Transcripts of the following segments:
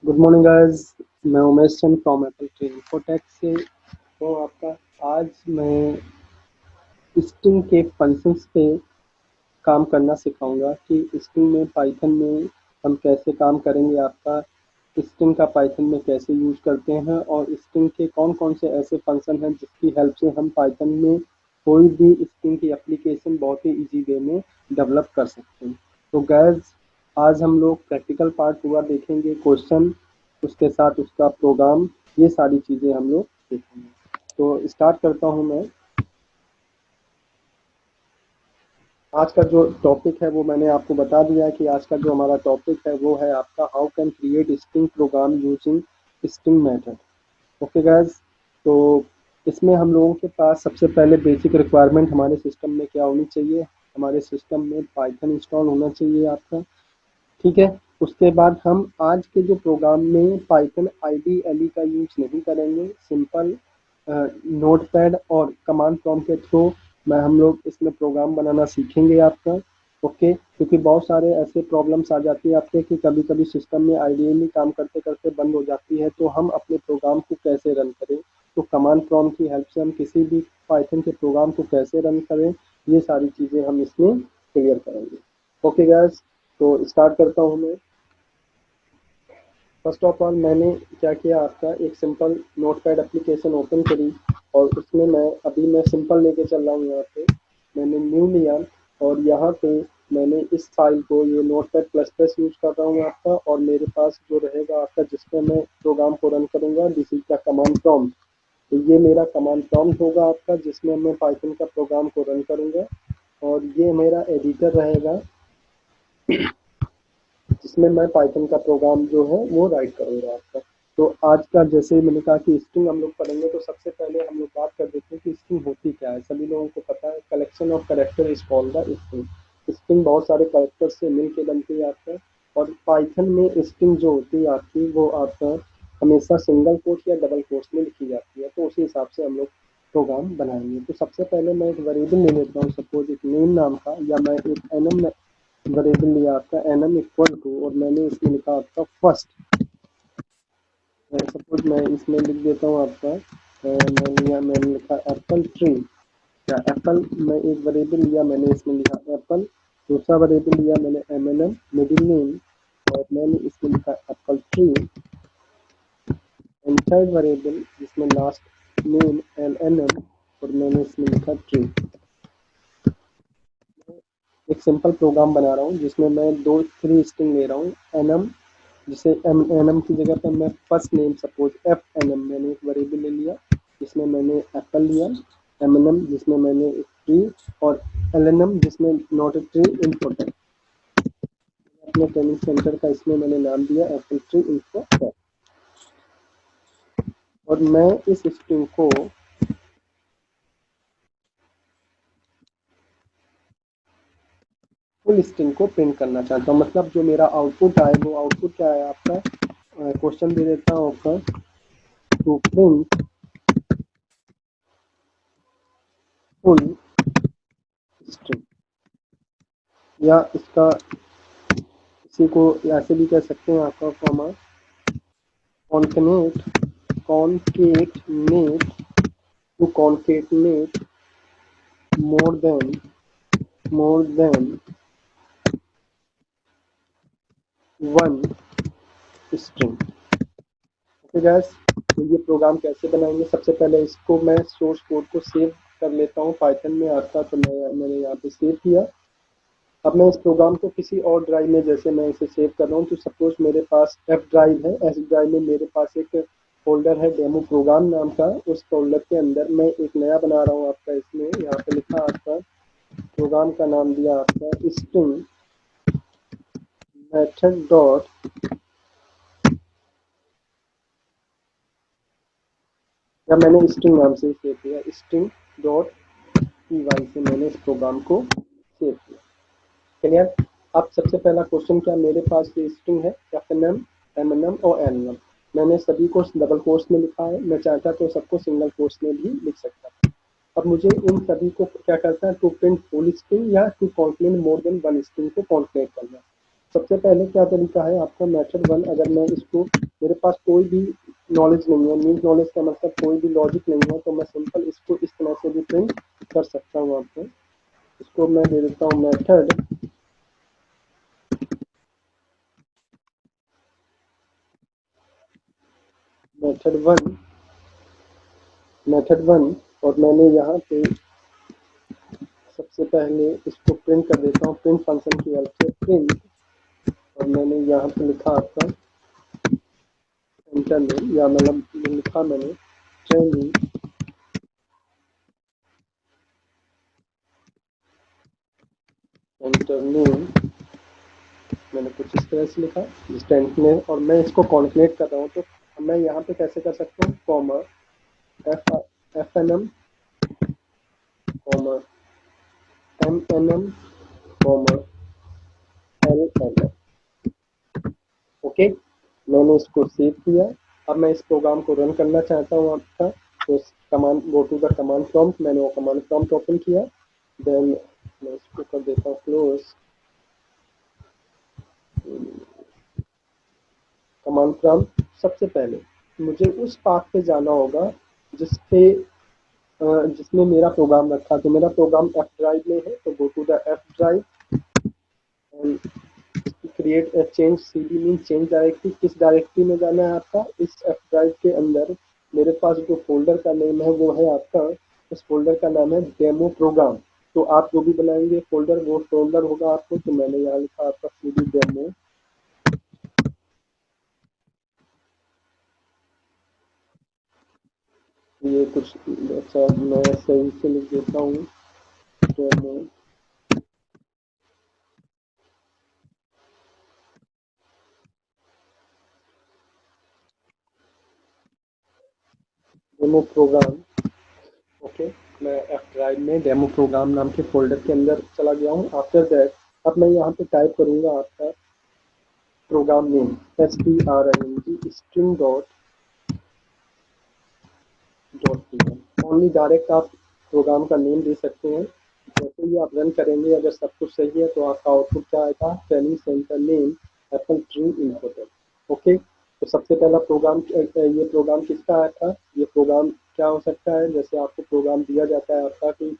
Good morning guys. मैं उमेश चंद from Apple tree infotech से। तो आपका आज मैं स्ट्रिंग के फंक्शंस पे काम करना सिखाऊंगा कि स्ट्रिंग में पाइथन में हम कैसे काम करेंगे। आपका स्ट्रिंग का पाइथन में कैसे यूज करते हैं और स्ट्रिंग के कौन कौन से ऐसे फंक्शन हैं जिसकी हेल्प से हम पाइथन में कोई भी स्ट्रिंग की एप्लीकेशन बहुत ही इजी वे में डेवलप कर सकते हैं। तो गाइस, आज हम लोग प्रैक्टिकल पार्ट पूरा देखेंगे, क्वेश्चन उसके साथ उसका प्रोग्राम, ये सारी चीज़ें हम लोग देखेंगे। तो स्टार्ट करता हूँ मैं। आज का जो टॉपिक है वो मैंने आपको बता दिया है कि आज का जो हमारा टॉपिक है वो है आपका how can create string program using string method. Okay guys, तो इसमें हम लोगों के पास सबसे पहले बेसिक रिक्वायरमेंट हमारे सिस्टम में क्या होनी चाहिए। हमारे सिस्टम में पाइथन इंस्टॉल होना चाहिए आपका। ठीक है। उसके बाद हम आज के जो प्रोग्राम में पाइथन आईडीएलई का यूज नहीं करेंगे। सिंपल नोटपैड और कमांड प्रॉम्प्ट के थ्रू मैं हम लोग इसमें प्रोग्राम बनाना सीखेंगे आपका। ओके, क्योंकि बहुत सारे ऐसे प्रॉब्लम्स आ जाती है आपके कि कभी कभी सिस्टम में आईडीएलई काम करते करते बंद हो जाती है, तो हम अपने प्रोग्राम को कैसे रन करें। तो कमांड प्रॉम्प्ट की हेल्प से हम किसी भी पाइथन के प्रोग्राम को कैसे रन करें, ये सारी चीज़ें हम इसमें क्लियर करेंगे। ओके गैस, तो स्टार्ट करता हूँ मैं। फर्स्ट ऑफ ऑल मैंने क्या किया, आपका एक सिंपल नोटपैड एप्लीकेशन ओपन करी और उसमें मैं सिंपल लेके चल रहा हूँ। यहाँ पे मैंने न्यू लिया और यहाँ पे मैंने इस फाइल को, ये नोटपैड प्लस प्लस यूज कर रहा हूँ आपका। और मेरे पास जो रहेगा आपका जिसमें मैं प्रोग्राम को रन करूँगा, this is the command prompt. तो ये मेरा कमांड प्रॉम्प्ट होगा आपका जिसमें मैं पाइथन का प्रोग्राम को रन करूँगा। और ये मेरा एडिटर रहेगा जिसमें मैं पाइथन का प्रोग्राम जो है वो राइट करूँगा आपका। तो आज का जैसे मैंने कहा कि स्ट्रिंग हम लोग पढ़ेंगे, तो सबसे पहले हम लोग बात कर देते हैं कि स्ट्रिंग होती क्या है। सभी लोगों को पता है, collection of character is called the string. String बहुत सारे कैरेक्टर से मिलके बनती है आपका। और पाइथन में स्ट्रिंग जो होती है आपकी, वो आपका हमेशा सिंगल कोट या डबल कोट्स में लिखी जाती है। तो उसी हिसाब से हम लोग प्रोग्राम बनाएंगे। तो सबसे पहले मैं एक वेरिएबल ले लेता हूँ, सपोज एक नेम नाम का, या मैं एक एनम वेरिएबल लिया आपका एनम इक्वल टू, और मैंने इसमें लिखा आपका फर्स्ट। सपोज मैं इसमें लिख देता हूँ आपका मैंने लिखा एप्पल ट्री या एप्पल। मैं एक वेरिएबल लिया, मैंने इसमें लिखा एप्पल। दूसरा वेरिएबल लिया मैंने एम मिडिल नेम, और मैंने इसमें लिखा Apple tree. And third variable जिसमें लास्ट नेम एल और मैंने इसमें लिखा ट्री। एक सिंपल प्रोग्राम बना रहा हूँ जिसमें मैं दो थ्री स्ट्रिंग ले रहा हूँ। एनम, जिसे एनम की जगह पर मैं first name suppose F N M, मैंने एक वेरिएबल ले लिया जिसमें मैंने एप्पल लिया। एम एन एम जिसमें मैंने एक ट्री, और एल एन एम जिसमें नॉट ए ट्री इनपुट है। अपने ट्रेनिंग सेंटर का इसमें मैंने नाम दिया एप्पल ट्री इनपुट है। और मैं इस स्ट्रिंग को फुल स्ट्रिंग को प्रिंट करना चाहता हूँ। मतलब जो मेरा आउटपुट आए, वो आउटपुट क्या है आपका, क्वेश्चन दे देता हूँ आपका, टू प्रिंट फुल स्ट्रिंग। या इसका इसी को ऐसे भी कह सकते हैं आपका comma concatenate concatenate to concatenate more than one string. Okay guys, तो ये प्रोग्राम कैसे बनाएंगे, सबसे पहले इसको मैं सोर्स कोड को सेव कर लेता हूँ पाइथन में आता, तो मैंने यहाँ पे सेव किया। अब मैं इस प्रोग्राम को किसी और ड्राइव में, जैसे मैं इसे सेव कर रहा हूँ, तो सपोज मेरे पास एफ ड्राइव है। एस ड्राइव में मेरे पास एक फोल्डर है डेमो प्रोग्राम नाम का। उस फोल्डर के अंदर मैं एक नया बना रहा हूँ आपका। इसमें यहाँ पे लिखा आपका, प्रोग्राम का नाम दिया आपका स्ट्रिंग मेथड डॉट, या मैंने स्ट्रिंग नाम से सेव किया, स्ट्रिंग डॉट पी वाई से मैंने इस प्रोग्राम को सेव किया। क्लियर। अब सबसे पहला क्वेश्चन क्या, मेरे पास ये स्ट्रिंग है एफ एन एम और एन एम। मैंने सभी को डबल कोट्स में लिखा है, मैं चाहता तो सबको सिंगल कोट्स में भी लिख सकता था। अब मुझे इन सभी को क्या करता है, टू प्रिंट फुल स्ट्रिंग या to concat more than one string को कॉन्केट करना। सबसे पहले क्या तरीका है आपका, मेथड वन, अगर मैं इसको मेरे पास कोई भी नॉलेज नहीं है, मीन्स नॉलेज का मतलब कोई भी लॉजिक नहीं है, तो मैं सिंपल इसको इस तरह से भी प्रिंट कर सकता हूँ आपको। इसको मैं दे देता हूँ मेथड वन और मैंने यहाँ पे सबसे पहले इसको प्रिंट कर देता हूँ प्रिंट फंक्शन की हेल्प से प्रिंट, और मैंने यहाँ पे लिखा आपका एंटर नेम, या मतलब लिखा मैंने ट्रेनिंग एंटर नेम, मैंने कुछ इस तरह से लिखा स्टैंड नेम, और मैं इसको कॉन्केट कर रहा हूँ। तो मैं यहाँ पे कैसे कर सकता हूँ, comma F N M comma M N M comma L N M. Okay, मैंने इसको सेव किया। अब मैं इस प्रोग्राम को रन करना चाहता हूँ आपका, तो command go to the command prompt, मैंने वो कमांड प्रॉम्प्ट ओपन किया, देन मैं इसको कर देता हूँ क्लोज। कमांड प्रॉम्प्ट, सबसे पहले मुझे उस पाथ पे जाना होगा जिसपे जिसमें मेरा प्रोग्राम रखा, तो मेरा प्रोग्राम एफ ड्राइव में है, तो go to the F drive and create change CD mean change directory. किस डायरेक्टरी में जाना है आपका, इस एफ ड्राइव के अंदर मेरे पास जो फोल्डर का नेम है वो है आपका, इस फोल्डर का नाम है डेमो प्रोग्राम। तो आप जो भी बनाएंगे फोल्डर वो फोल्डर होगा आपको, तो मैंने यहाँ लिखा आपका सीडी डेमो। ये कुछ अच्छा मैं सही से लिख देता हूँ, डेमो डेमो प्रोग्राम। ओके, मैं एफ ड्राइव में डेमो प्रोग्राम नाम के फोल्डर के अंदर चला गया हूँ। आफ्टर दैट अब मैं यहाँ पे टाइप करूँगा आपका program name string string dot only, direct आप प्रोग्राम का नेम दे सकते हैं। जैसे ही आप रन करेंगे अगर सब कुछ सही है तो आपका आउटपुट क्या आएगा, training centre name Apple tree input. Okay, तो सबसे पहला प्रोग्राम ये प्रोग्राम किसका आया था, ये प्रोग्राम क्या हो सकता है, जैसे आपको प्रोग्राम दिया जाता है आपका कि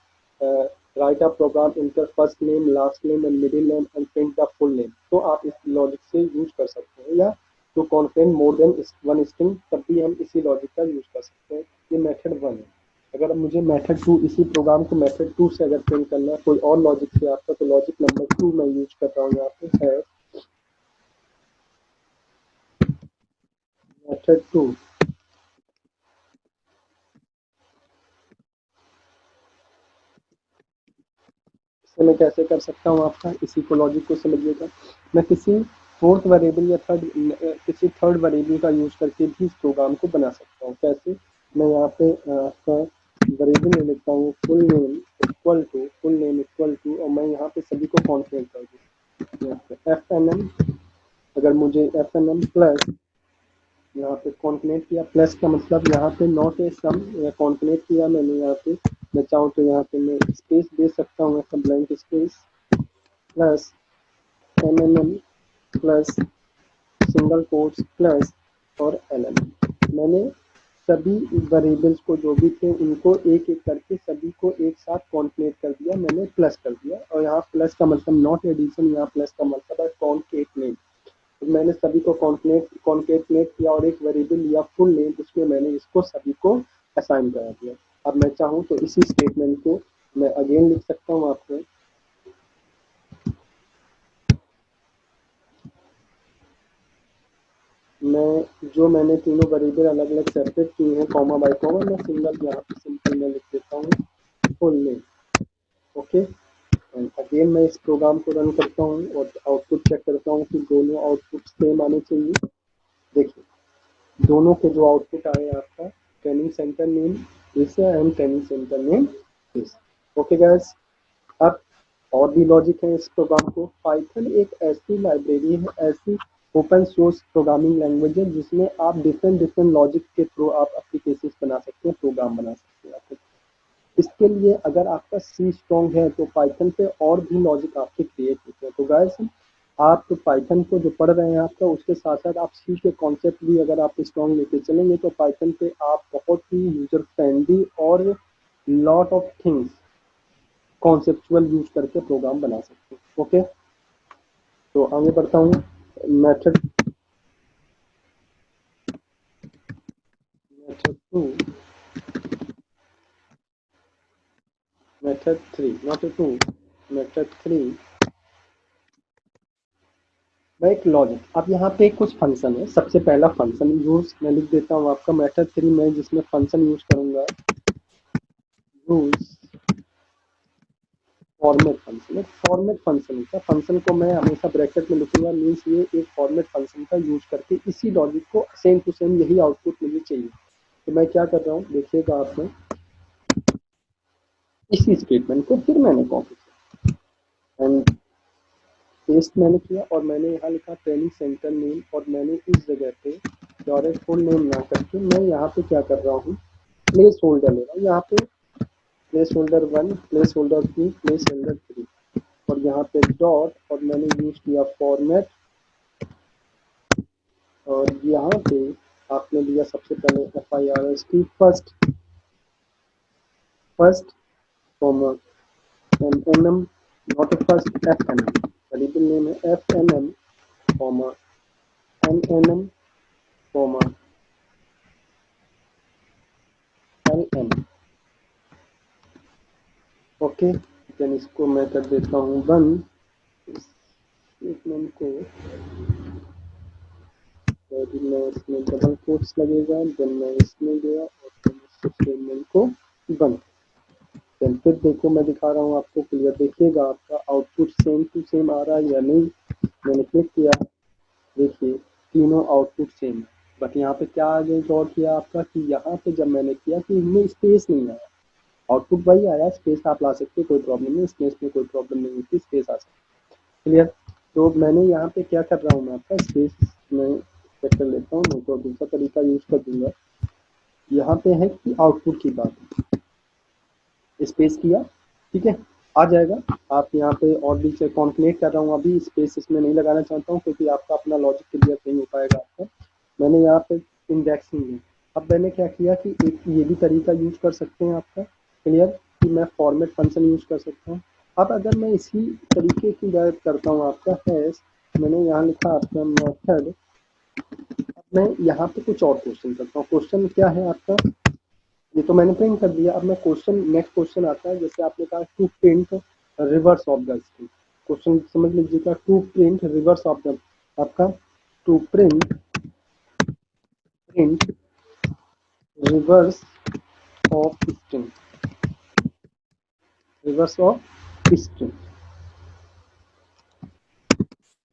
write a program enter first name last name and middle name and print the full name, तो आप इस लॉजिक से यूज कर सकते हैं, या to contain more than one string तब भी हम इसी लॉजिक का यूज कर सकते हैं। ये मेथड वन है। अगर मुझे मेथड टू, इसी प्रोग्राम को मेथड टू से अगर प्रिंट करना है कोई और लॉजिक से आपका, तो लॉजिक नंबर टू मैं यूज कर रहा हूँ यहाँ पे है मेथड टू। इसे मैं कैसे कर सकता हूँ आपका, इसी को लॉजिक को समझिएगा। मैं किसी फोर्थ वेरिएबल या किसी थर्ड वेरिएबल का यूज करके भी इस प्रोग्राम को बना सकता हूँ। कैसे, मैं यहाँ पे आपका वेरिएबल में लिखता हूँ फुल नेम इक्वल टू, और मैं यहाँ पे सभी को कॉन्केट कर दूँ यहाँ पे एफ एन एम। अगर मुझे एफ एन एम प्लस यहाँ पे कॉन्केट किया, प्लस का मतलब यहाँ पे नॉट ए सम, या कॉन्केट किया मैंने यहाँ पे, मैं चाहूँ तो यहाँ पे मैं स्पेस दे सकता हूँ, ऐसा blank space plus M N M plus single quotes plus और एल एम। मैंने सभी वेरिएबल्स को जो भी थे उनको एक एक करके सभी को एक साथ कॉन्केट कर दिया, मैंने प्लस कर दिया, और यहाँ प्लस का मतलब नॉट एडिशन, यहाँ प्लस का मतलब है कॉन्केटनेट। तो मैंने सभी को कॉन्केटनेट किया और एक वेरिएबल लिया फुल नेम, उसमें मैंने इसको सभी को असाइन करा दिया। अब मैं चाहूँ तो इसी स्टेटमेंट को मैं अगेन लिख सकता हूँ आपको, मैं जो मैंने तीनों वेरिएबल अलग अलग सेपरेट किए हैं कॉमा बाय कॉमा, मैं सिंगल यहाँ पे सिंपल में लिख देता हूँ full name. Okay, and again मैं इस प्रोग्राम को रन करता हूँ और आउटपुट चेक करता हूँ कि दोनों आउटपुट सेम आने चाहिए। देखिए दोनों के जो आउटपुट आए आपका, training centre name this and training centre name this. Okay guys, अब और भी लॉजिक है इस प्रोग्राम को। पाइथन एक ऐसी लाइब्रेरी है, ऐसी ओपन सोर्स प्रोग्रामिंग लैंग्वेज है जिसमें आप डिफरेंट डिफरेंट लॉजिक के थ्रू आप एप्लीकेशंस बना सकते हैं, प्रोग्राम बना सकते हैं आप। इसके लिए अगर आपका सी स्ट्रॉन्ग है तो पाइथन पे और भी लॉजिक आपके क्रिएट होते हैं। तो गाइस आप पाइथन को जो पढ़ रहे हैं आपका, उसके साथ साथ आप सी के कॉन्सेप्ट भी अगर आप स्ट्रॉन्ग लेके चलेंगे तो पाइथन पे आप बहुत ही यूजर फ्रेंडली और lot of things conceptual use करके प्रोग्राम बना सकते हैं। ओके, तो आगे बढ़ता हूँ। Method method two, method three, not two, method three, मैं एक लॉजिक। अब यहाँ पे कुछ फंक्शन है। सबसे पहला फंक्शन यूज मैं लिख देता हूँ आपका मेथड थ्री में, जिसमें फंक्शन यूज करूंगा, यूज फॉर्मेट फंक्शन। एक फॉर्मेट फंक्शन का फंक्शन को मैं हमेशा ब्रैकेट में लिखूंगा, मीन्स ये एक फॉर्मेट फंक्शन का यूज करके इसी लॉजिक को सेम टू सेम यही आउटपुट मुझे चाहिए। तो मैं क्या कर रहा हूँ देखिएगा आपने, इसी स्टेटमेंट को फिर मैंने कॉपी एंड पेस्ट मैंने किया और मैंने यहाँ लिखा ट्रेनिंग सेंटर नेम, और मैंने इस जगह पे डायरेक्ट फुल नेम ना करके मैं यहाँ पे क्या कर रहा हूँ, प्लेस होल्डर ले रहा हूँ। यहाँ पे placeholder one, placeholder two, placeholder three, और यहाँ पे डॉट, और मैंने यूज किया फॉर्मेट, और यहाँ पे आपने दिया सबसे पहले FIRST first, first comma NM, not first FNM, variable name है FNM comma NNM comma LN। Okay, then इसको मैं कर देता हूँ वन, स्टेटमेंट को, मैं इसमें डबल कोट्स लगेगा, देन मैं इसमें गया और देन स्टेटमेंट को वन। देन फिर देखो मैं दिखा रहा हूँ आपको क्लियर, देखिएगा आपका आउटपुट सेम टू सेम आ रहा है या नहीं। मैंने क्लिक किया, देखिए तीनों आउटपुट सेम है, बट यहाँ पे क्या आगे गौर किया आपका कि यहाँ पे जब मैंने किया कि इनमें स्पेस नहीं आया, आउटपुट वही आया, स्पेस आप ला सकते, कोई प्रॉब्लम नहीं, स्पेस में कोई प्रॉब्लम नहीं होती, स्पेस आ सकती। क्लियर। तो मैंने यहाँ पे क्या कर रहा हूँ, मैं आपका स्पेस में चेक कर लेता हूँ, नहीं तो दूसरा तरीका यूज कर दूंगा। यहाँ पे है कि आउटपुट की बात, स्पेस किया, ठीक है, आ जाएगा। आप यहाँ पे और भी कॉन्फिनेट कर रहा हूँ, अभी स्पेस इसमें नहीं लगाना चाहता हूँ क्योंकि आपका अपना लॉजिक क्लियर नहीं हो पाएगा आपका। मैंने यहाँ पे इंडेक्सिंग है। अब मैंने क्या किया कि एक ये भी तरीका यूज कर सकते हैं आपका, क्लियर, कि मैं फॉर्मेट फंक्शन यूज कर सकता हूँ। अब अगर मैं इसी तरीके की बात करता हूँ आपका हैश, मैंने यहाँ लिखा आपका मेथड। अब मैं यहाँ पे कुछ और क्वेश्चन करता हूँ। क्वेश्चन क्या है आपका, ये तो मैंने प्रिंट कर दिया। अब मैं क्वेश्चन, नेक्स्ट क्वेश्चन आता है, जैसे आपने कहा to print reverse of the string. Question समझ लीजिएगा, to print reverse of the, आपका to print, print reverse of string, reverse of string.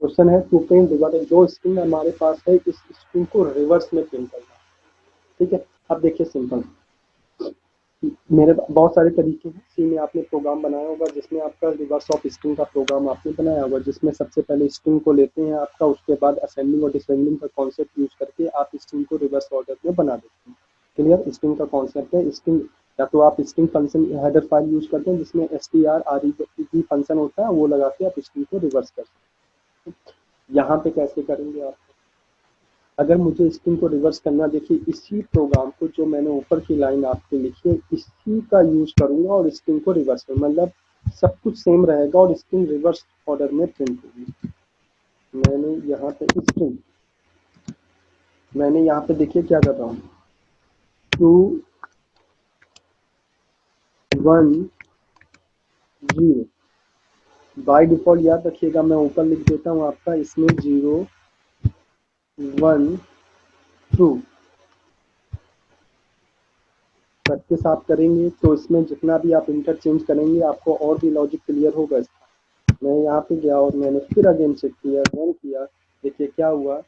Question है टू प्रिंट रिवर्स, जो स्ट्रिंग हमारे पास है इस स्ट्रिंग को रिवर्स में प्रिंट करना, ठीक है। अब देखिए सिंपल, मेरे बहुत सारे तरीके हैं। सी में आपने प्रोग्राम बनाया होगा जिसमें आपका रिवर्स ऑफ स्ट्रिंग का प्रोग्राम आपने बनाया होगा, जिसमें सबसे पहले स्ट्रिंग को लेते हैं आपका, उसके बाद असेंडिंग और डिसेंडिंग का कॉन्सेप्ट यूज करके आप स्ट्रिंग को रिवर्स ऑर्डर में बना देते हैं। क्लियर, स्ट्रिंग का कॉन्सेप्ट है स्ट्रिंग, या तो आप string function header file use करते हैं जिसमें strret फंक्शन होता है, वो लगा के आप स्ट्रिंग को रिवर्स कर सकते हैं। यहाँ पे कैसे करेंगे आप, अगर मुझे स्ट्रिंग को रिवर्स करना, देखिए इसी प्रोग्राम को जो मैंने ऊपर की लाइन आपके लिखी है इसी का यूज करूंगा और स्ट्रिंग को रिवर्स में, मतलब सब कुछ सेम रहेगा और स्ट्रिंग रिवर्स ऑर्डर में प्रिंट होगी। मैंने यहाँ पे स्ट्रिंग, मैंने यहाँ पे देखिए क्या कर रहा हूँ, 2 1 0, बाय डिफॉल्ट याद रखिएगा मैं ऊपर लिख देता हूँ आपका, इसमें 0 1 2 प्रैक्टिस आप करेंगे तो इसमें जितना भी आप इंटरचेंज करेंगे आपको और भी लॉजिक क्लियर होगा इसका। मैं यहाँ पे गया और मैंने फिर अगेन चेक किया, रन किया, देखिए क्या हुआ,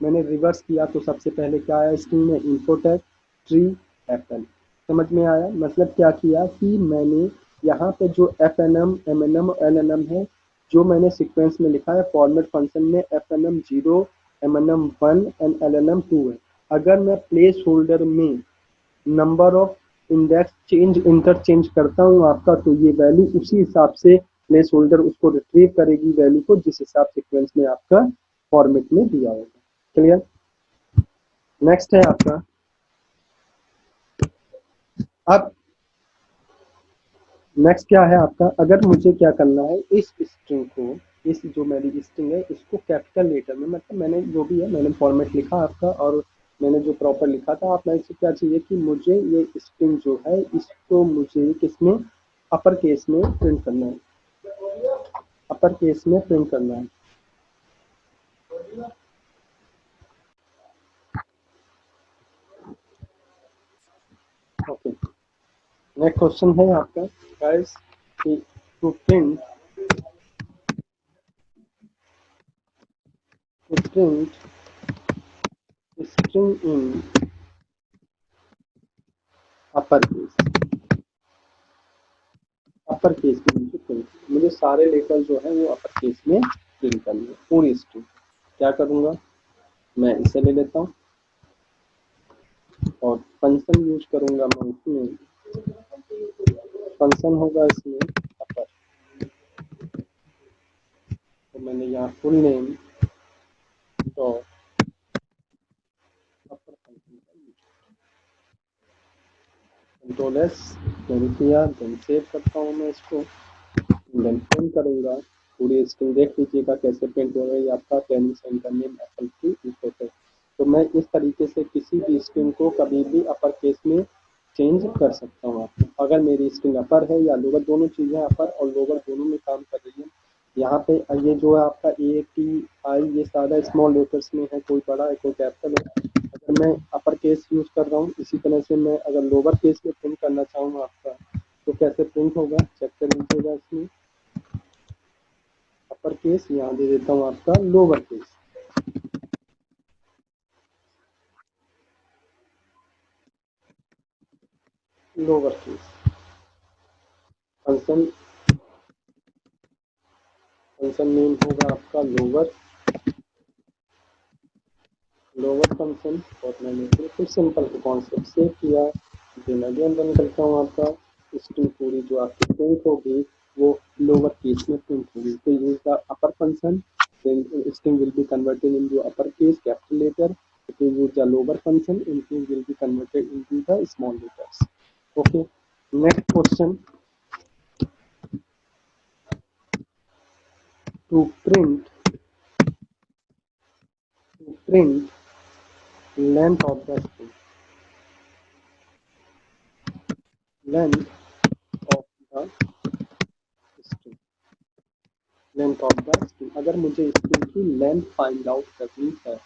मैंने रिवर्स किया तो सबसे पहले क्या आया स्ट्रिंग में, इन्फो टैग ट्री एप्पल। समझ में आया, मतलब क्या किया कि मैंने यहाँ पे जो FNM MNM LNM है, जो मैंने सीक्वेंस में लिखा है फॉर्मेट फंक्शन में, FNM 0 MNM 1 एंड LNM 2 है। अगर मैं प्लेस होल्डर में number of index change interchange करता हूँ आपका, तो ये वैल्यू उसी हिसाब से प्लेस होल्डर उसको रिट्रीव करेगी वैल्यू को जिस हिसाब सीक्वेंस में आपका फॉर्मेट में दिया होगा। क्लियर। नेक्स्ट है आपका, अब नेक्स्ट क्या है आपका, अगर मुझे क्या करना है इस स्ट्रिंग को, इस जो मेरी स्ट्रिंग है इसको कैपिटल लेटर में, मतलब मैंने जो भी है मैंने फॉर्मेट लिखा आपका और मैंने जो प्रॉपर लिखा था, आप मैं से क्या चाहिए कि मुझे ये स्ट्रिंग जो है इसको मुझे किसमें, अपर केस में प्रिंट करना है, अपर केस में प्रिंट करना है। ओके, नेक्स्ट क्वेश्चन है आपका गाइस कि to print string in upper case, upper case में मुझे प्रिंट, मुझे सारे लेटर जो है वो अपर केस में प्रिंट करनी है पूरी स्ट्रिंग। क्या करूंगा, मैं इसे ले लेता हूँ और फंक्शन यूज करूंगा मैं इसमें, फंक्शन होगा इसमें अपर, तो मैंने यहाँ फुल नेम डॉट अपर फंक्शन का यूज, कंट्रोल एस मैंने किया, देन सेव करता हूँ मैं इसको, देन प्रिंट करूंगा पूरी स्ट्रिंग। देख लीजिएगा कैसे प्रिंट हो रहा है आपका ट्रेनिंग सेंटर नेम एप्पल की इनपुट है। तो मैं इस तरीके से किसी भी स्ट्रिंग को कभी भी अपर केस में चेंज कर सकता हूँ आपको। अगर मेरी स्ट्रिंग अपर है या लोअर, दोनों चीज़ें अपर और लोअर दोनों में काम कर रही है। यहाँ पे ये जो है आपका ए टी आई ये सारा स्मॉल लेटर्स में है, कोई बड़ा है कोई कैपिटल है। अगर मैं अपर केस यूज कर रहा हूँ, इसी तरह से मैं अगर लोअर केस में प्रिंट करना चाहूँ आपका, तो कैसे प्रिंट होगा चेक कर लीजिएगा। इसमें अपर केस, यहाँ दे देता हूँ आपका lower case, lower case function, function name होगा आपका लोअर, लोअर फंक्शन। और मैंने बिल्कुल सिंपल कॉन्सेप्ट सेव किया, देन अगेन रन करता हूँ आपका, स्ट्रिंग पूरी जो आपकी प्रिंट होगी वो लोअर केस में प्रिंट होगी। तो use the upper function, then string will be converted into upper case capital letter. If you use the lower function, string will be converted into the small letters. Okay, next question, to print length of the string, length of the string, length of the string. अगर मुझे string की length find out करनी है,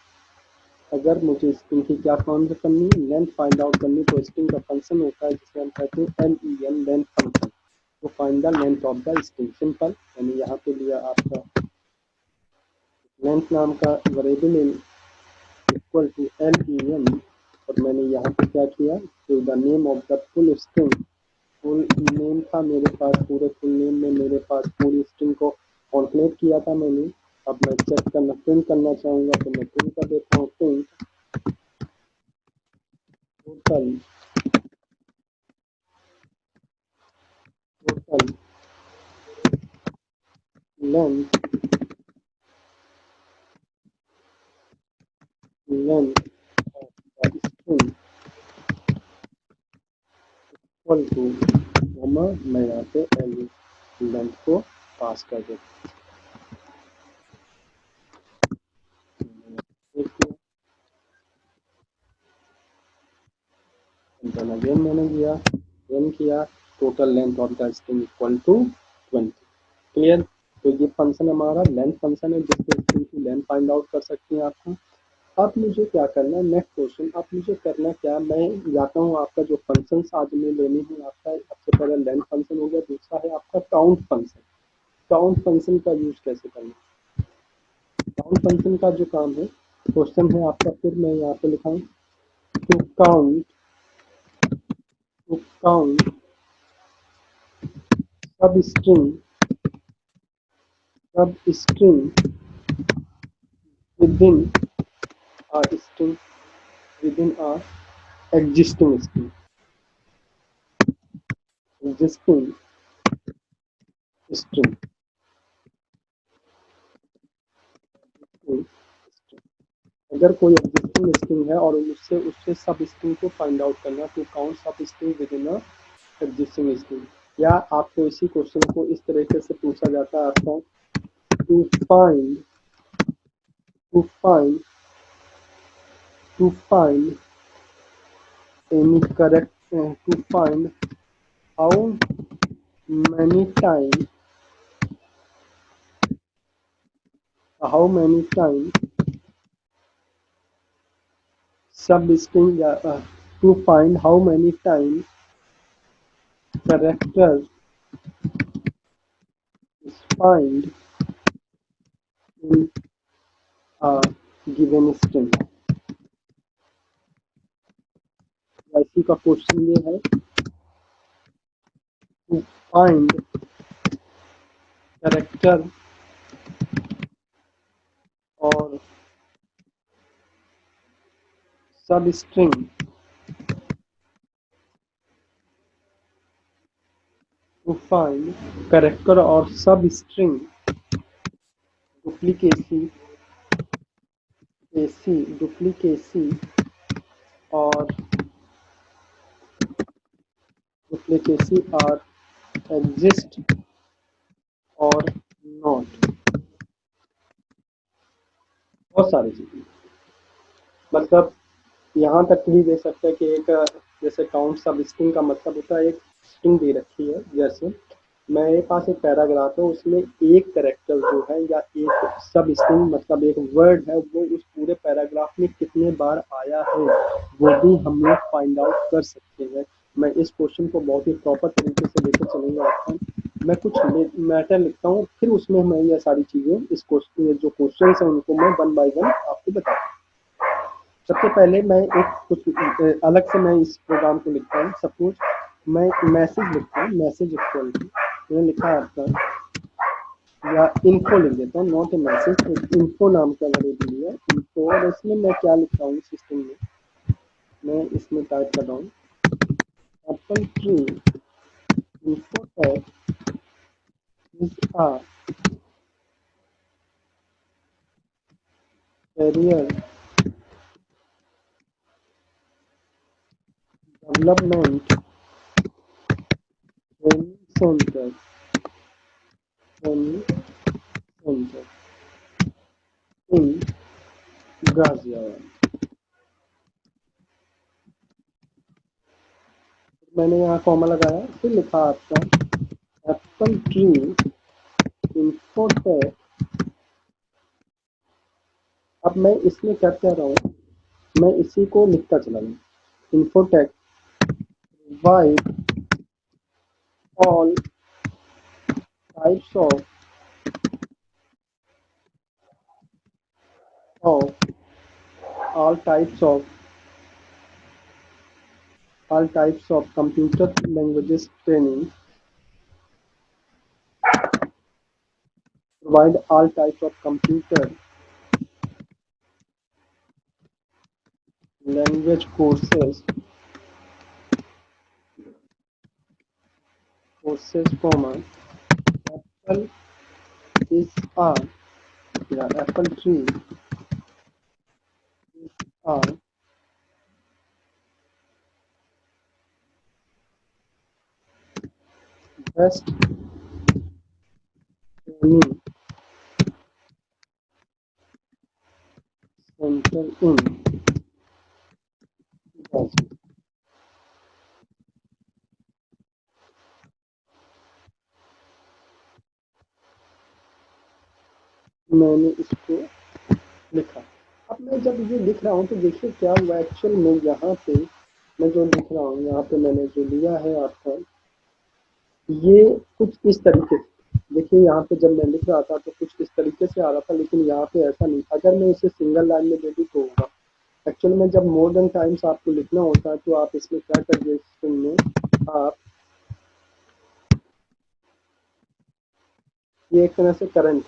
अगर मुझे string की क्या find करनी है, लेंथ फाइंड आउट करनी, तो स्ट्रिंग का फंक्शन होता है जिसे हम कहते हैं LEN, लेंथ फंक्शन। तो find the length of the string, simple मैंने यहाँ पे लिया आपका लेंथ नाम का वेरिएबल इक्वल टू LEN, और मैंने यहाँ पे क्या किया, तो the name of the full string, full name था मेरे पास, पूरे फुल नेम में मेरे पास पूरी स्ट्रिंग को कॉन्क्लेट किया था मैंने। अब मैं चेक करना प्रिंट करना चाहूँगा तो मैं प्रिंट कर देता हूँ, print total, total length, length of the string equal to, मैं यहाँ पे लेंथ को पास कर देता हूँ। अगेन मैंने किया, रन किया, total length of the string equal to 20। Clear. तो ये फंक्शन हमारा लेंथ फंक्शन है जिससे स्ट्रिंग की लेंथ फाइंड आउट कर सकते हैं आपको। अब मुझे क्या करना है, नेक्स्ट क्वेश्चन, अब मुझे करना क्या, मैं जाता हूँ आपका जो फंक्शन आज में लेने हैं आपका, सबसे पहले लेंथ फंक्शन हो गया, दूसरा है आपका काउंट फंक्शन। काउंट फंक्शन का यूज कैसे करना, काउंट फंक्शन का जो काम है, क्वेश्चन है आपका, फिर मैं यहाँ पे लिखा हूँ टू काउंट, टू काउंट सब string, sub string within a string, within a existing string, existing string। Existing string. अगर कोई एग्जिस्टिंग स्ट्रिंग है और उससे उससे सब स्ट्रिंग को फाइंड आउट करना, टू काउंट सब string within a existing string. या आपको इसी क्वेश्चन को इस तरीके से पूछा जाता है आपका, to find to find to find any correct to find how many time substring to find how many time character is find in a given string। ऐसी का क्वेश्चन ये है, टू फाइंड कैरेक्टर और substring to find character और substring duplicacy duplicacy और exist और not. बहुत सारी चीजें, मतलब यहाँ तक भी दे सकते हैं कि एक जैसे काउंट सब स्ट्रिंग का मतलब होता है एक स्ट्रिंग दे रखी है, जैसे मेरे पास एक पैराग्राफ है, उसमें एक कैरेक्टर जो है या एक सब स्ट्रिंग मतलब एक वर्ड है, वो उस पूरे पैराग्राफ में कितने बार आया है वो भी हम लोग फाइंड आउट कर सकते हैं। मैं इस क्वेश्चन को बहुत ही प्रॉपर तरीके से लेकर चलूंगा आपका। मैं कुछ मैटर लिखता हूँ, फिर उसमें मैं ये सारी चीजें इस क्वेश्चन जो क्वेश्चन है उनको मैं वन बाय वन आपको बताता हूँ। सबसे पहले मैं एक कुछ अलग से मैं इस प्रोग्राम को लिखता हूँ। सपोज मैं मैसेज लिखता हूँ, मैसेज इक्वल टू मैंने लिखा है आपका, या इन्फो लिख देता हूँ, नॉट ए मैसेज, तो इन्फो नाम का वेरिएबल लिया इन्फो, और इसमें मैं क्या लिखता हूँ सिस्टम में, मैं इसमें टाइप कर रहा हूँ Apple Tree Info Tag is a career development training centre in Ghaziabad. मैंने यहाँ कॉमा लगाया, फिर लिखा आपका एप्पल ट्री इन्फोटेक। अब मैं इसमें क्या कह रहा हूँ, मैं इसी को लिखता चला हूँ, infotech wide all types of all types of computer languages training, provide all types of computer language courses comma apple is a apple tree is a best training center in Gujarat। मैंने इसको लिखा। अब मैं जब ये लिख रहा हूँ तो देखिए क्या हुआ एक्चुअल में, यहाँ पे मैं जो लिख रहा हूँ, यहाँ पे मैंने जो लिया है आपका, ये कुछ इस तरीके से देखिए, यहाँ पे जब मैं लिख रहा था तो कुछ इस तरीके से आ रहा था, लेकिन यहाँ पे ऐसा नहीं। अगर मैं इसे सिंगल लाइन में दे दूँ तो होगा। एक्चुअल में जब मोर देन टाइम्स आपको लिखना होता है तो आप इसमें क्या करिए, स्ट्रिंग में आप ये एक तरह से करंट,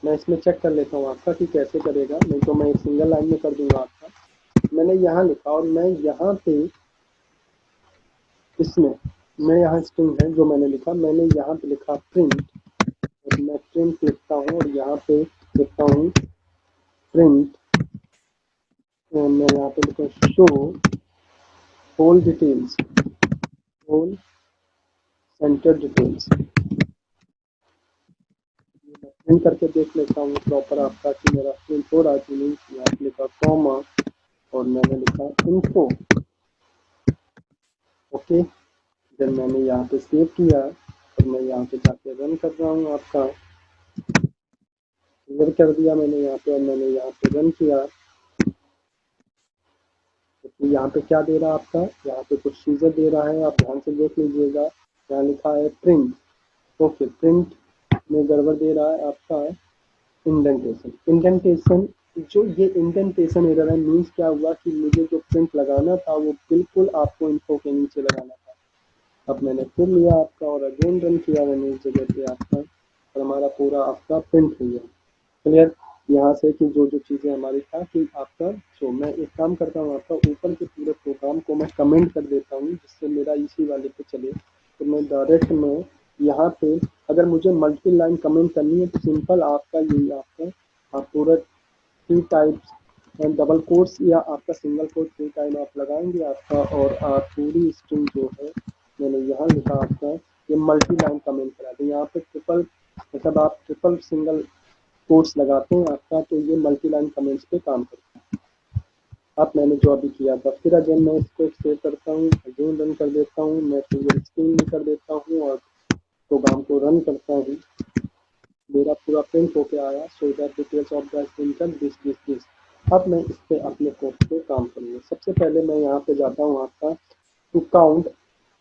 मैं इसमें चेक कर लेता हूँ आपका कि कैसे करेगा, नहीं तो मैं एक सिंगल लाइन में कर दूंगा आपका। मैंने यहाँ लिखा और मैं यहाँ पे इसमें मैं यहाँ स्ट्रिंग है जो मैंने लिखा, मैंने यहाँ पे लिखा प्रिंट, और मैं प्रिंट लिखता हूँ और यहाँ पे लिखता हूँ प्रिंट, मैं यहाँ पे लिखूँ show whole details, whole centre details. Print करके देख लेता हूँ प्रॉपर आपका कि मेरा प्रिंट हो रहा है कि नहीं। यहाँ पे लिखा कॉमा और मैंने लिखा इन्फो। ओके, जब मैंने यहाँ पे सेव किया और मैं यहाँ पे जाके रन कर रहा हूँ, आपका क्लियर कर दिया मैंने यहाँ पे और मैंने यहाँ पे रन किया। तो यहाँ पे क्या दे रहा है आपका, यहाँ पे कुछ चीज़ें दे रहा है, आप ध्यान से देख लीजिएगा। यहाँ लिखा है प्रिंट। ओके, प्रिंट में गड़बड़ दे रहा है आपका इंडेंटेशन। इंडेंटेशन, जो ये इंडेंटेशन एरर है, मीन्स क्या हुआ कि मुझे जो प्रिंट लगाना था वो बिल्कुल आपको इन्फो के नीचे लगाना था। अब मैंने फिर लिया आपका और अगेन रन किया मैंने इस जगह पे आपका, और हमारा पूरा आपका प्रिंट हो गया। क्लियर, यहाँ से कि जो जो चीज़ें हमारी था कि आपका शो। मैं एक काम करता हूँ, आपका ऊपर के पूरे प्रोग्राम को मैं कमेंट कर देता हूँ जिससे मेरा इसी वाले पे चले। तो मैं डायरेक्ट में यहाँ पे अगर मुझे मल्टी लाइन कमेंट करनी है तो सिंपल आपका यही आपका आप पूरा थ्री टाइप्स डबल कोट्स या आपका सिंगल कोट थ्री टाइम आप लगाएंगे आपका, और आप पूरी स्ट्रिंग जो है मैंने यहाँ लिखा आपका ये मल्टी लाइन कमेंट करा दें। यहाँ पे ट्रिपल, मतलब आप ट्रिपल सिंगल कोट्स लगाते हैं आपका, तो ये मल्टी लाइन कमेंट्स पे काम करता है। अब मैंने जो अभी किया था फिर अगेन मैं इसको सेव करता हूँ, अगेन रन कर देता हूँ, मैं फिर स्क्रीन में कर देता हूँ और प्रोग्राम को रन करता हूँ। मेरा पूरा प्रिंट होके आया, so that details of the printer this. अब मैं इस पे अपने कोड पे काम करूँगा। सबसे पहले मैं यहाँ पे जाता हूँ आपका टू काउंट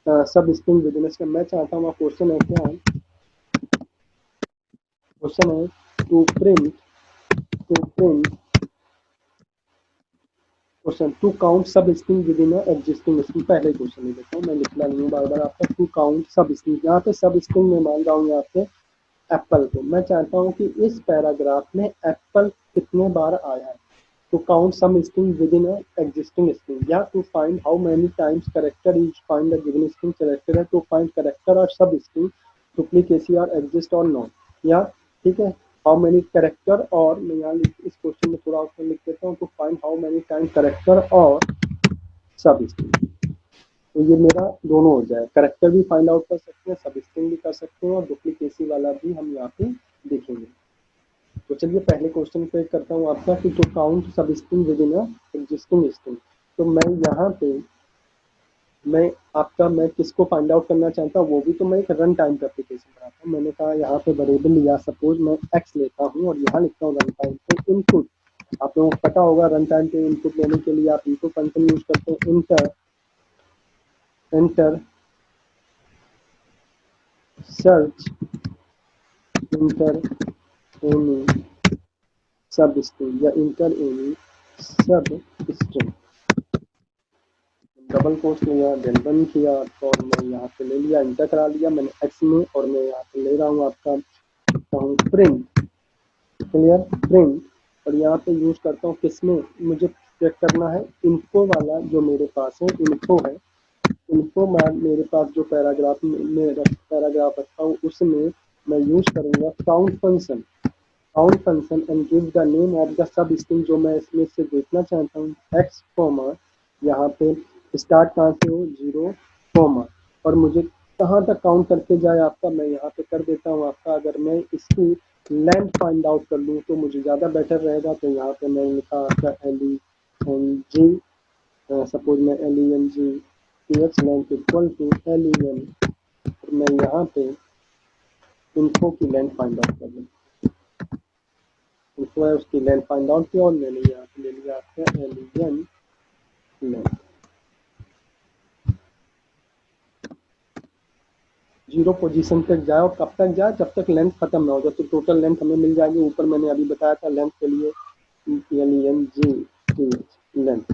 सब स्ट्रिंग विद इन। मैं चाहता हूँ क्वेश्चन है क्या है, क्वेश्चन है to print question to count सब string within existing string. पहले क्वेश्चन ले लेता हूँ, मैं लिखना नहीं हूँ बार बार आपका। टू काउंट सब स्ट्रिंग, यहाँ पे सब स्ट्रिंग में मान रहा हूँ यहाँ पे एप्पल को। मैं चाहता हूँ कि इस पैराग्राफ में एप्पल कितने बार आया है। To count some string within existing string, या to find how many times character is find the given string character है, टू फाइंड करेक्टर और सब स्ट्रिंग डुप्लीकेसी और एग्जिस्ट और नॉट, या ठीक है हाउ मेनी करेक्टर, और मैं यहाँ इस क्वेश्चन में थोड़ा ऑप्शन लिख देता हूँ, to find how many time character और सब स्ट्रिंग। तो ये मेरा दोनों हो जाए, करेक्टर भी फाइंड आउट कर सकते हैं, सब स्ट्रिंग भी कर सकते हैं, और डुप्लीकेसी वाला भी हम यहाँ पे देखेंगे। तो चलिए पहले क्वेश्चन पे करता हूँ आपका कि टू काउंट सब string within existing string. तो मैं यहाँ पे मैं किसको फाइंड आउट करना चाहता हूँ, वो भी तो मैं एक रन टाइम पे एप्लीकेशन बनाता हूँ। मैंने कहा यहाँ पे वेरिएबल लिया, सपोज मैं एक्स लेता हूँ और यहाँ लिखता हूँ रन टाइम पे इनपुट। आप लोगों को पता होगा रन टाइम पे इनपुट लेने के लिए आप इनपुट फंक्शन यूज करते हैं, enter search enter any substring, या enter any substring. Double quotes लिया, देन रन किया, और मैं यहाँ पे ले लिया, इंटर करा लिया मैंने एक्स में, और मैं यहाँ पे ले रहा हूँ आपका प्रिंट। क्लियर, प्रिंट, और यहाँ पे यूज करता हूँ किसमें, मुझे चेक करना है इन्फो वाला जो मेरे पास है, इन्फो है। इन्फो मेरे पास जो पैराग्राफ में पैराग्राफ रखा हूँ उसमें मैं यूज करूँगा count function. Count function and give the name of the sub string जो मैं इसमें से देखना चाहता हूँ, एक्स कॉमा, यहाँ पे स्टार्ट कहाँ से हो, जीरो कॉमा, और मुझे कहाँ तक काउंट करके जाए आपका, मैं यहाँ पे कर देता हूँ आपका। अगर मैं इसकी लेंथ फाइंड आउट कर लूँ तो मुझे ज़्यादा बेटर रहेगा, तो यहाँ पे मैं लिखा आपका L E N G, suppose मैं L E N G T H length equal to L E N, मैं यहाँ पे इन्फो की लेंथ फाइंड आउट कर लूँ। इन्फो है उसकी लेंथ फाइंड आउट किया और मैंने यहाँ पे ले लिया आपका L E N length. Zero position तक जाए, और कब तक जाए, जब तक लेंथ खत्म ना हो जाए। तो टोटल लेंथ हमें मिल जाएगी, ऊपर मैंने अभी बताया था लेंथ के लिए L E N G length.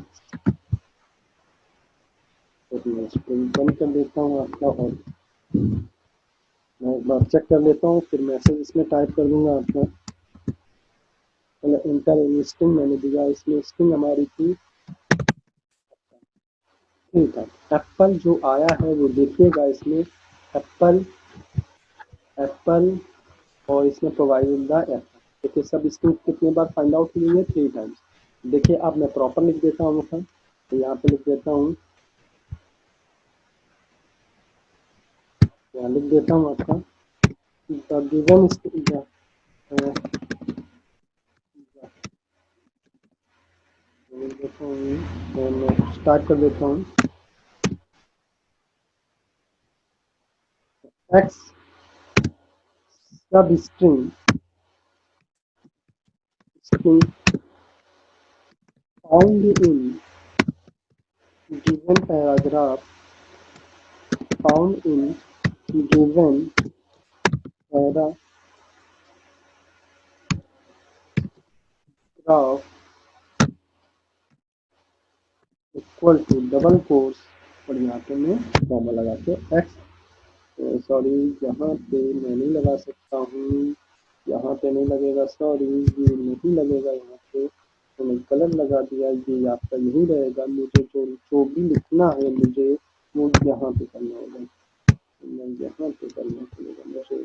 तो मैं इसको बंद कर देता हूँ आपका, और मैं एक बार चेक कर लेता हूँ, फिर मैसेज इसमें टाइप कर दूंगा आपका। पहले इंटर स्ट्रिंग मैंने दिया, इसमें स्ट्रिंग हमारी थी, ठीक है एप्पल जो आया है वो देखिएगा इसमें एप्पल एप्पल, और इसमें प्रोवाइडेड द एप्पल। देखिए सब स्ट्रिंग कितने बार फाइंड आउट हुई है, 3 टाइम्स। देखिए अब मैं प्रॉपर लिख देता हूँ, तो यहाँ पे लिख देता हूँ, यहाँ लिख देता हूँ आपका द गिवन मैं स्टार्ट कर देता हूँ। X substring string found in given paragraph, found in given paragraph equal to double quotes, और यहाँ पे मैं कॉमा लगा के एक्स, सॉरी यहाँ पे मैं नहीं लगा सकता हूँ, यहाँ पे नहीं लगेगा, सॉरी ये नहीं लगेगा यहाँ पे, तो मैं कलर लगा दिया, ये आपका यही रहेगा। मुझे जो भी लिखना है मुझे वो यहाँ पे करना होगा, मैं यहाँ पे करना पड़ेगा मुझे,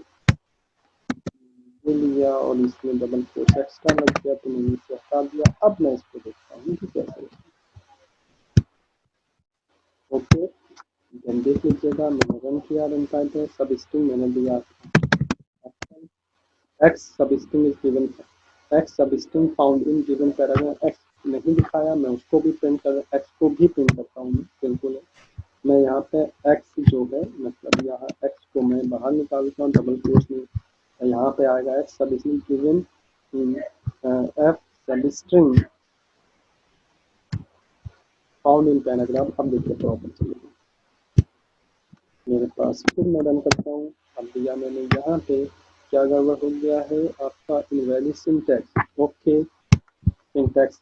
ये लिया और इसमें डबल कोर्स एक्स्ट्रा लग गया तो मैंने इसे हटा दिया। अब मैं इसको देखता हूँ कि कैसे। ओके, देख लीजिएगा मैंने रन किया, रन टाइप है, सब स्ट्रिंग मैंने दिया एक्स सब string is given, x substring found in given paragraph, x नहीं दिखाया, मैं उसको भी प्रिंट कर, एक्स को भी प्रिंट करता हूँ, बिल्कुल मैं यहाँ पे एक्स जो है, मतलब यहाँ एक्स को मैं बाहर निकालता हूँ, डबल कोर्स में यहाँ पे आएगा एक्स सब स्ट्रिंग गिवन एफ सब स्ट्रिंग फाउंड इन पैराग्राफ। अब देखिए प्रॉपर चलेगा मेरे पास, फिर मैं रन करता हूँ। अब दिया मैंने यहाँ पे, क्या गड़बड़ हो गया है आपका, invalid syntax. Okay, syntax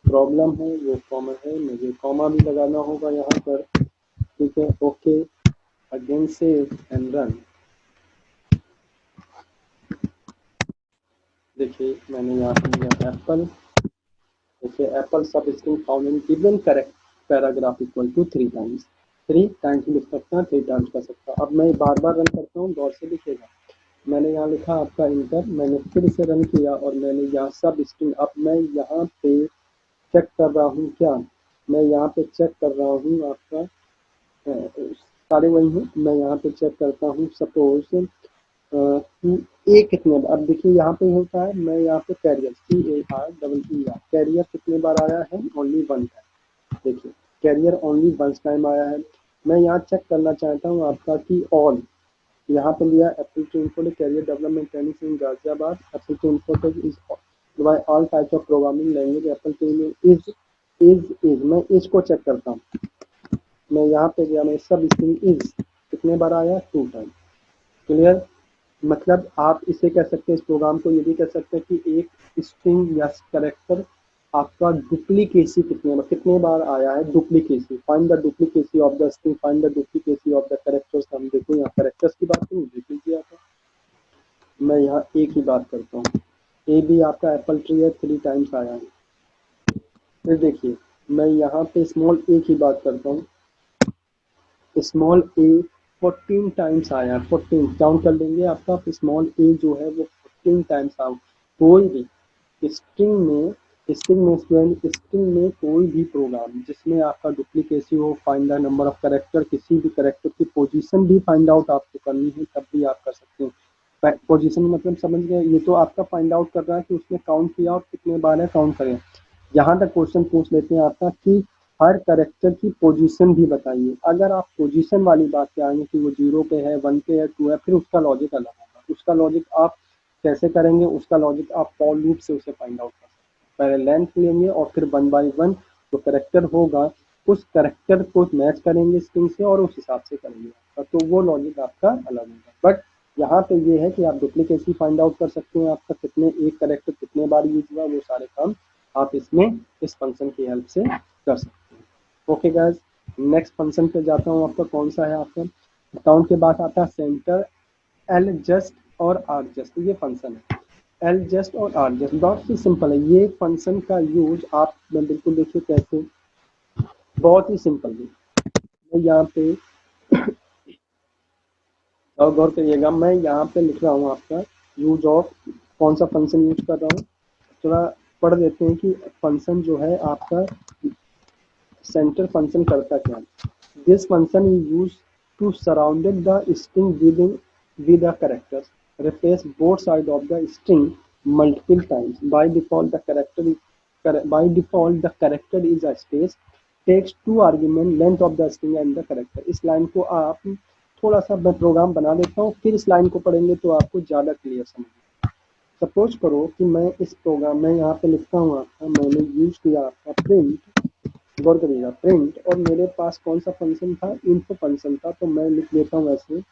problem है, वो कॉमन है, मुझे कॉमा भी लगाना होगा यहाँ पर, ठीक है। Okay, again save and run. देखिए मैंने यहाँ पे लिया एप्पल, देखिए apple substring found in given correct paragraph equal to 3 times, 3 times लिख सकता है, 3 टाइम्स कर सकता है। अब मैं बार बार रन करता हूँ, गौर से लिखिएगा, मैंने यहाँ लिखा आपका इंटर, मैंने फिर से रन किया और मैंने यहाँ सब स्ट्रिंग, अब मैं यहाँ पे चेक कर रहा हूँ, क्या मैं यहाँ पे चेक कर रहा हूँ आपका सारे वही हैं, मैं यहाँ पे चेक करता हूँ सपोज कि ए कितने बार, अब देखिए यहाँ पे होता है, मैं यहाँ पे कैरियर CAREER कैरियर कितने बार आया है, ओनली 1 टाइम। देखिए कैरियर ओनली 1 टाइम आया है। मैं यहाँ चेक करना चाहता हूँ आपका कि ऑल, यहाँ पे लिया Apple two Infotech career development training in Ghaziabad, Apple two Infotech is by all types of programming language, Apple two is मैं इज को चेक करता हूँ, मैं यहाँ पे गया, मैं सब स्ट्रिंग इज कितने बार आया, 2 टाइम। क्लियर, मतलब आप इसे कह सकते हैं, इस प्रोग्राम को ये भी कह सकते हैं कि एक स्ट्रिंग या कैरेक्टर आपका डुप्लीकेसी कितने बार आया है, duplicacy, find the duplicacy of the string, find the duplicacy of the characters. हम देखो यहाँ कैरेक्टर्स की बात करूँ, देख लीजिए आप, मैं यहाँ ए की बात करता हूँ, ए भी आपका एप्पल ट्री है, 3 टाइम्स आया है। फिर देखिए मैं यहाँ पे स्मॉल ए की बात करता हूँ, स्मॉल ए 14 टाइम्स आया, 14 काउंट कर लेंगे आपका, स्मॉल ए जो है वो 14 टाइम्स आउट। कोई भी स्ट्रिंग में कोई भी प्रोग्राम जिसमें आपका डुप्लीकेसी हो, find the number of character, किसी भी करेक्टर की पोजीशन भी फाइंड आउट आपको करनी है तब भी आप कर सकते हैं। पोजीशन मतलब समझ गए, ये तो आपका फाइंड आउट कर रहा है कि उसने काउंट किया और कितने बार है, काउंट करें। यहाँ तक क्वेश्चन पूछ लेते हैं आपका कि हर करेक्टर की पोजीशन भी बताइए। अगर आप पोजीशन वाली बात पे आएंगे कि वो 0 पे है, 1 पे है, 2 है, फिर उसका लॉजिक अलग होगा। उसका लॉजिक आप कैसे करेंगे, उसका लॉजिक आप फॉर लूप से उसे फाइंड आउट कर सकते हैं। पहले लेंथ लेंगे और फिर 1 बाई 1 जो करेक्टर होगा उस करेक्टर को मैच करेंगे स्ट्रिंग से और उस हिसाब से करेंगे, तो वो लॉजिक आपका अलग होगा। बट यहाँ पे ये है कि आप डुप्लीकेसी फाइंड आउट कर सकते हैं, आपका कितने एक करेक्टर कितने बार यूज हुआ, वो सारे काम आप इसमें इस फंक्शन की हेल्प से कर सकते हैं। ओके गाइस, नेक्स्ट फंक्शन पे जाता हूँ, आपका कौन सा है, आपका अकाउंट के बाद आता है सेंटर एल जस्ट और आर जस्ट, ये फंक्शन है एल जस्ट और आर जस्ट, बहुत ही सिंपल है ये फंक्शन का यूज आप मैं बिल्कुल देखिए कैसे, बहुत ही सिंपल है। मैं यहाँ पे और गौर करिएगा, मैं यहाँ पे लिख रहा हूँ आपका यूज ऑफ कौन सा फंक्शन यूज कर रहा हूँ, थोड़ा पढ़ देते हैं कि फंक्शन जो है आपका सेंटर फंक्शन करता क्या है। This function is use to surrounded the string with the characters, replace both sides of the string multiple times. By default the character is a space, takes two argument length of the string and the character. इस line को आप थोड़ा सा मैं programme बना देता हूँ, फिर इस लाइन को पढ़ेंगे तो आपको ज़्यादा क्लियर समझ। सपोज करो कि मैं इस प्रोग्राम में यहाँ पे लिखता हूँ आपका, मैंने यूज किया आपका प्रिंट, गौर करिएगा प्रिंट, और मेरे पास कौन सा फंक्शन था, इन्फो फंक्शन था, तो मैं लिख लेता हूँ ऐसे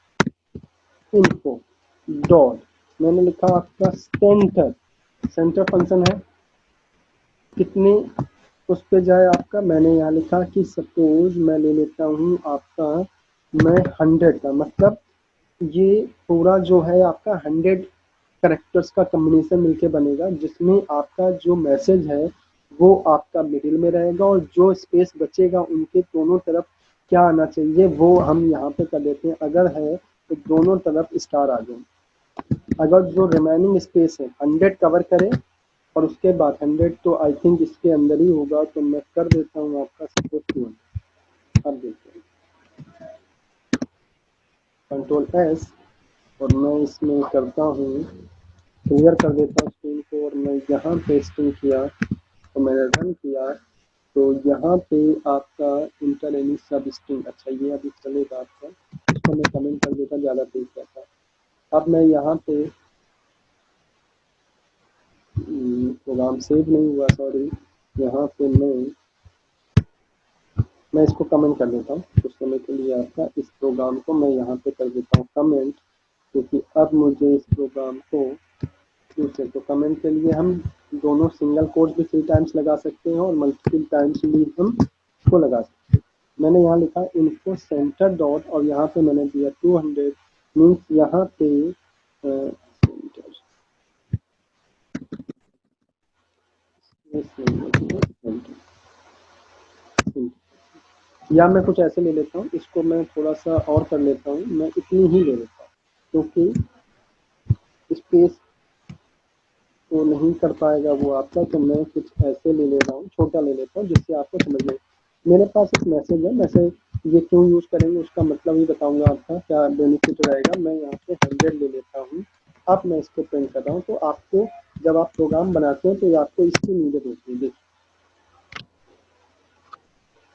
इन्फो डॉट, मैंने लिखा आपका सेंटर, सेंटर फंक्शन है कितने, उस पे जाए आपका, मैंने यहाँ लिखा कि सपोज मैं ले लेता हूँ आपका मैं 100 का, मतलब ये पूरा जो है आपका 100 करेक्टर्स का कम्बिनेशन मिलके बनेगा, जिसमें आपका जो मैसेज है वो आपका मिडिल में रहेगा और जो स्पेस बचेगा उनके दोनों तरफ क्या आना चाहिए वो हम यहाँ पे कर देते हैं, अगर है तो दोनों तरफ स्टार आ जाए। अगर जो रिमेनिंग स्पेस है 100 कवर करे और उसके बाद 100 तो आई थिंक इसके अंदर ही होगा, तो मैं कर देता हूँ आपका सपोज 200। अब देखते हैं कंट्रोल एस और मैं इसमें करता हूँ क्लियर कर देता हूँ स्क्रीन को, और मैं यहाँ पे स्ट्रिंग किया तो मैंने रन किया तो यहाँ पे आपका इंटर एनी सब स्ट्रिंग, अच्छा ये अभी चलेगा आपका, इसको मैं कमेंट कर देता ज़्यादा तेज रहता। अब मैं यहाँ पे प्रोग्राम सेव नहीं हुआ, सॉरी, यहाँ पे मैं इसको कमेंट कर देता हूँ कुछ समय के लिए, आपका इस प्रोग्राम को मैं यहाँ पे कर देता हूँ कमेंट, क्योंकि अब मुझे इस प्रोग्राम को ठीक है, तो कमेंट के लिए हम दोनों सिंगल कोट्स भी 3 टाइम्स लगा सकते हैं और मल्टीपल टाइम्स भी हम इसको लगा सकते हैं। मैंने यहाँ लिखा इनको सेंटर डॉट और यहाँ पे मैंने दिया 200, मीन्स यहाँ पे या मैं कुछ ऐसे ले लेता हूँ, इसको मैं थोड़ा सा और कर लेता हूँ, मैं इतनी ही ले लेता हूँ क्योंकि स्पेस तो नहीं कर पाएगा वो आपका, तो मैं कुछ ऐसे ले ले रहा हूँ, छोटा ले लेता हूँ जिससे आपको समझ में। मेरे पास एक मैसेज है, मैसेज ये क्यों यूज़ करेंगे उसका मतलब ही बताऊंगा आपका क्या बेनिफिट रहेगा। मैं यहाँ पे 100 ले लेता हूँ, अब मैं इसको प्रिंट कर रहा हूँ, तो आपको जब आप प्रोग्राम बनाते हैं तो आपको इसकी नीडेड होती है। देखिए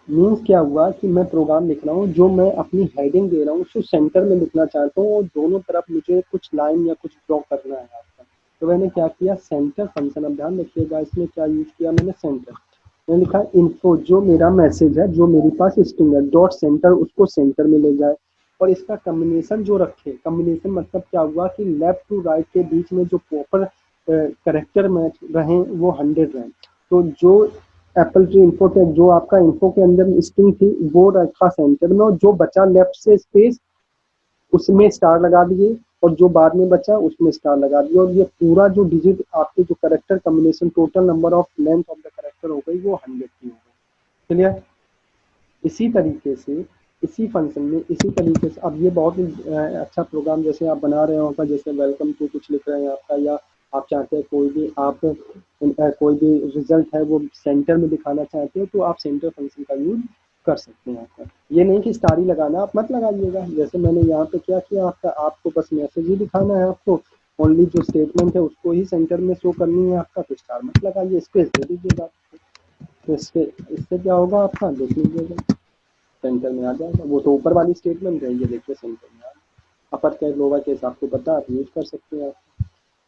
मीन्स क्या हुआ कि मैं प्रोग्राम लिख रहा हूँ, जो मैं अपनी हेडिंग दे रहा हूँ उसको सेंटर में लिखना चाहता हूँ और दोनों तरफ मुझे कुछ लाइन या कुछ ड्रॉ करना है आपका, तो मैंने क्या किया सेंटर फंक्शन। अब ध्यान रखिएगा इसमें क्या यूज किया मैंने, सेंटर, मैंने लिखा इन्फो, जो मेरा मैसेज है जो मेरे पास स्ट्रिंग है डॉट सेंटर, उसको सेंटर में ले जाए और इसका कम्बिनेशन जो रखे, कम्बिनेशन मतलब क्या हुआ कि लेफ्ट टू राइट के बीच में जो प्रॉपर करेक्टर मैच रहे वो 100 रहे, तो जो एप्पल ट्री इन्फो टैग जो आपका इन्फो के अंदर स्ट्रिंग थी वो रखा सेंटर में, और जो बचा लेफ्ट से स्पेस उसमें स्टार लगा दिए और जो बाद में बचा उसमें स्टार लगा दिया, और ये पूरा जो डिजिट आपके जो character combination total number of length of the character हो गई वो 100 की हो गई। क्लियर। इसी तरीके से इसी फंक्शन में इसी तरीके से अब ये बहुत ही अच्छा प्रोग्राम जैसे आप बना रहे होगा, जैसे वेलकम टू कुछ लिख रहे हैं आपका, या आप चाहते हैं कोई भी आप कोई भी रिजल्ट है वो सेंटर में दिखाना चाहते हो तो आप सेंटर फंक्शन का यूज कर सकते हैं आपका। ये नहीं कि स्टार ही लगाना, आप मत लगाइएगा, जैसे मैंने यहाँ पे क्या किया आपका, आपको बस मैसेज ही दिखाना है, आपको ओनली जो स्टेटमेंट है उसको ही सेंटर में शो करनी है आपका, तो स्टार मत लगाइए, स्पेस दे दीजिएगा। तो इससे क्या होगा आपका, देख लीजिएगा सेंटर में आ जाएगा, वो तो ऊपर वाली स्टेटमेंट है, ये देखिए सेंटर में आ गया। अपर केस लोअर केस आपको पता आप यूज कर सकते हैं आप,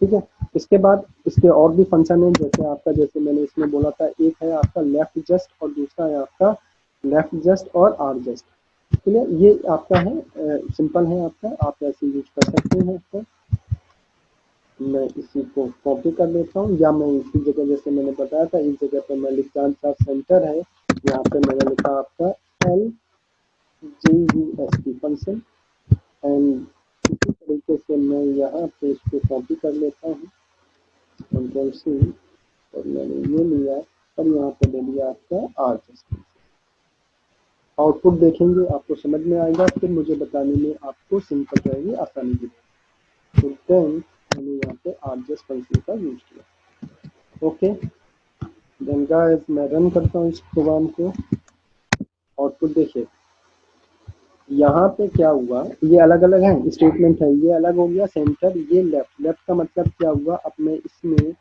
ठीक है। इसके बाद इसके और भी फंक्शन है, जैसे आपका जैसे मैंने इसमें बोला था, एक है आपका लेफ्ट जस्ट और दूसरा है आपका लेफ्ट जस्ट और आर जस्ट, ठीक है। ये आपका है सिंपल है आपका, आप ऐसे यूज कर सकते हैं इसको। मैं इसी को कॉपी कर लेता हूँ, या मैं इसी जगह जैसे मैंने बताया था इस जगह पे मैं लिखता हूँ सेंटर है, यहाँ पे मैंने लिखा आपका LJUST फंक्शन, एंड इसी तरीके से मैं यहाँ पे इसको कॉपी कर लेता हूँ, कंट्रोल सी, और मैंने ये लिया और यहाँ पे ले लिया आपका आर जस्ट। आउटपुट देखेंगे आपको समझ में आएगा, फिर मुझे बताने में आपको सिंपल रहेगी, आसानी भी रहेगी। तो देन मैंने यहाँ पे आरजेस फंक्शन का यूज किया। ओके, देन गाइस मैं रन करता हूँ इस प्रोग्राम को। आउटपुट देखिए, यहाँ पे क्या हुआ, ये अलग अलग है, स्टेटमेंट है, ये अलग हो गया सेंटर, ये लेफ्ट। लेफ्ट का मतलब क्या हुआ, अब मैं इसमें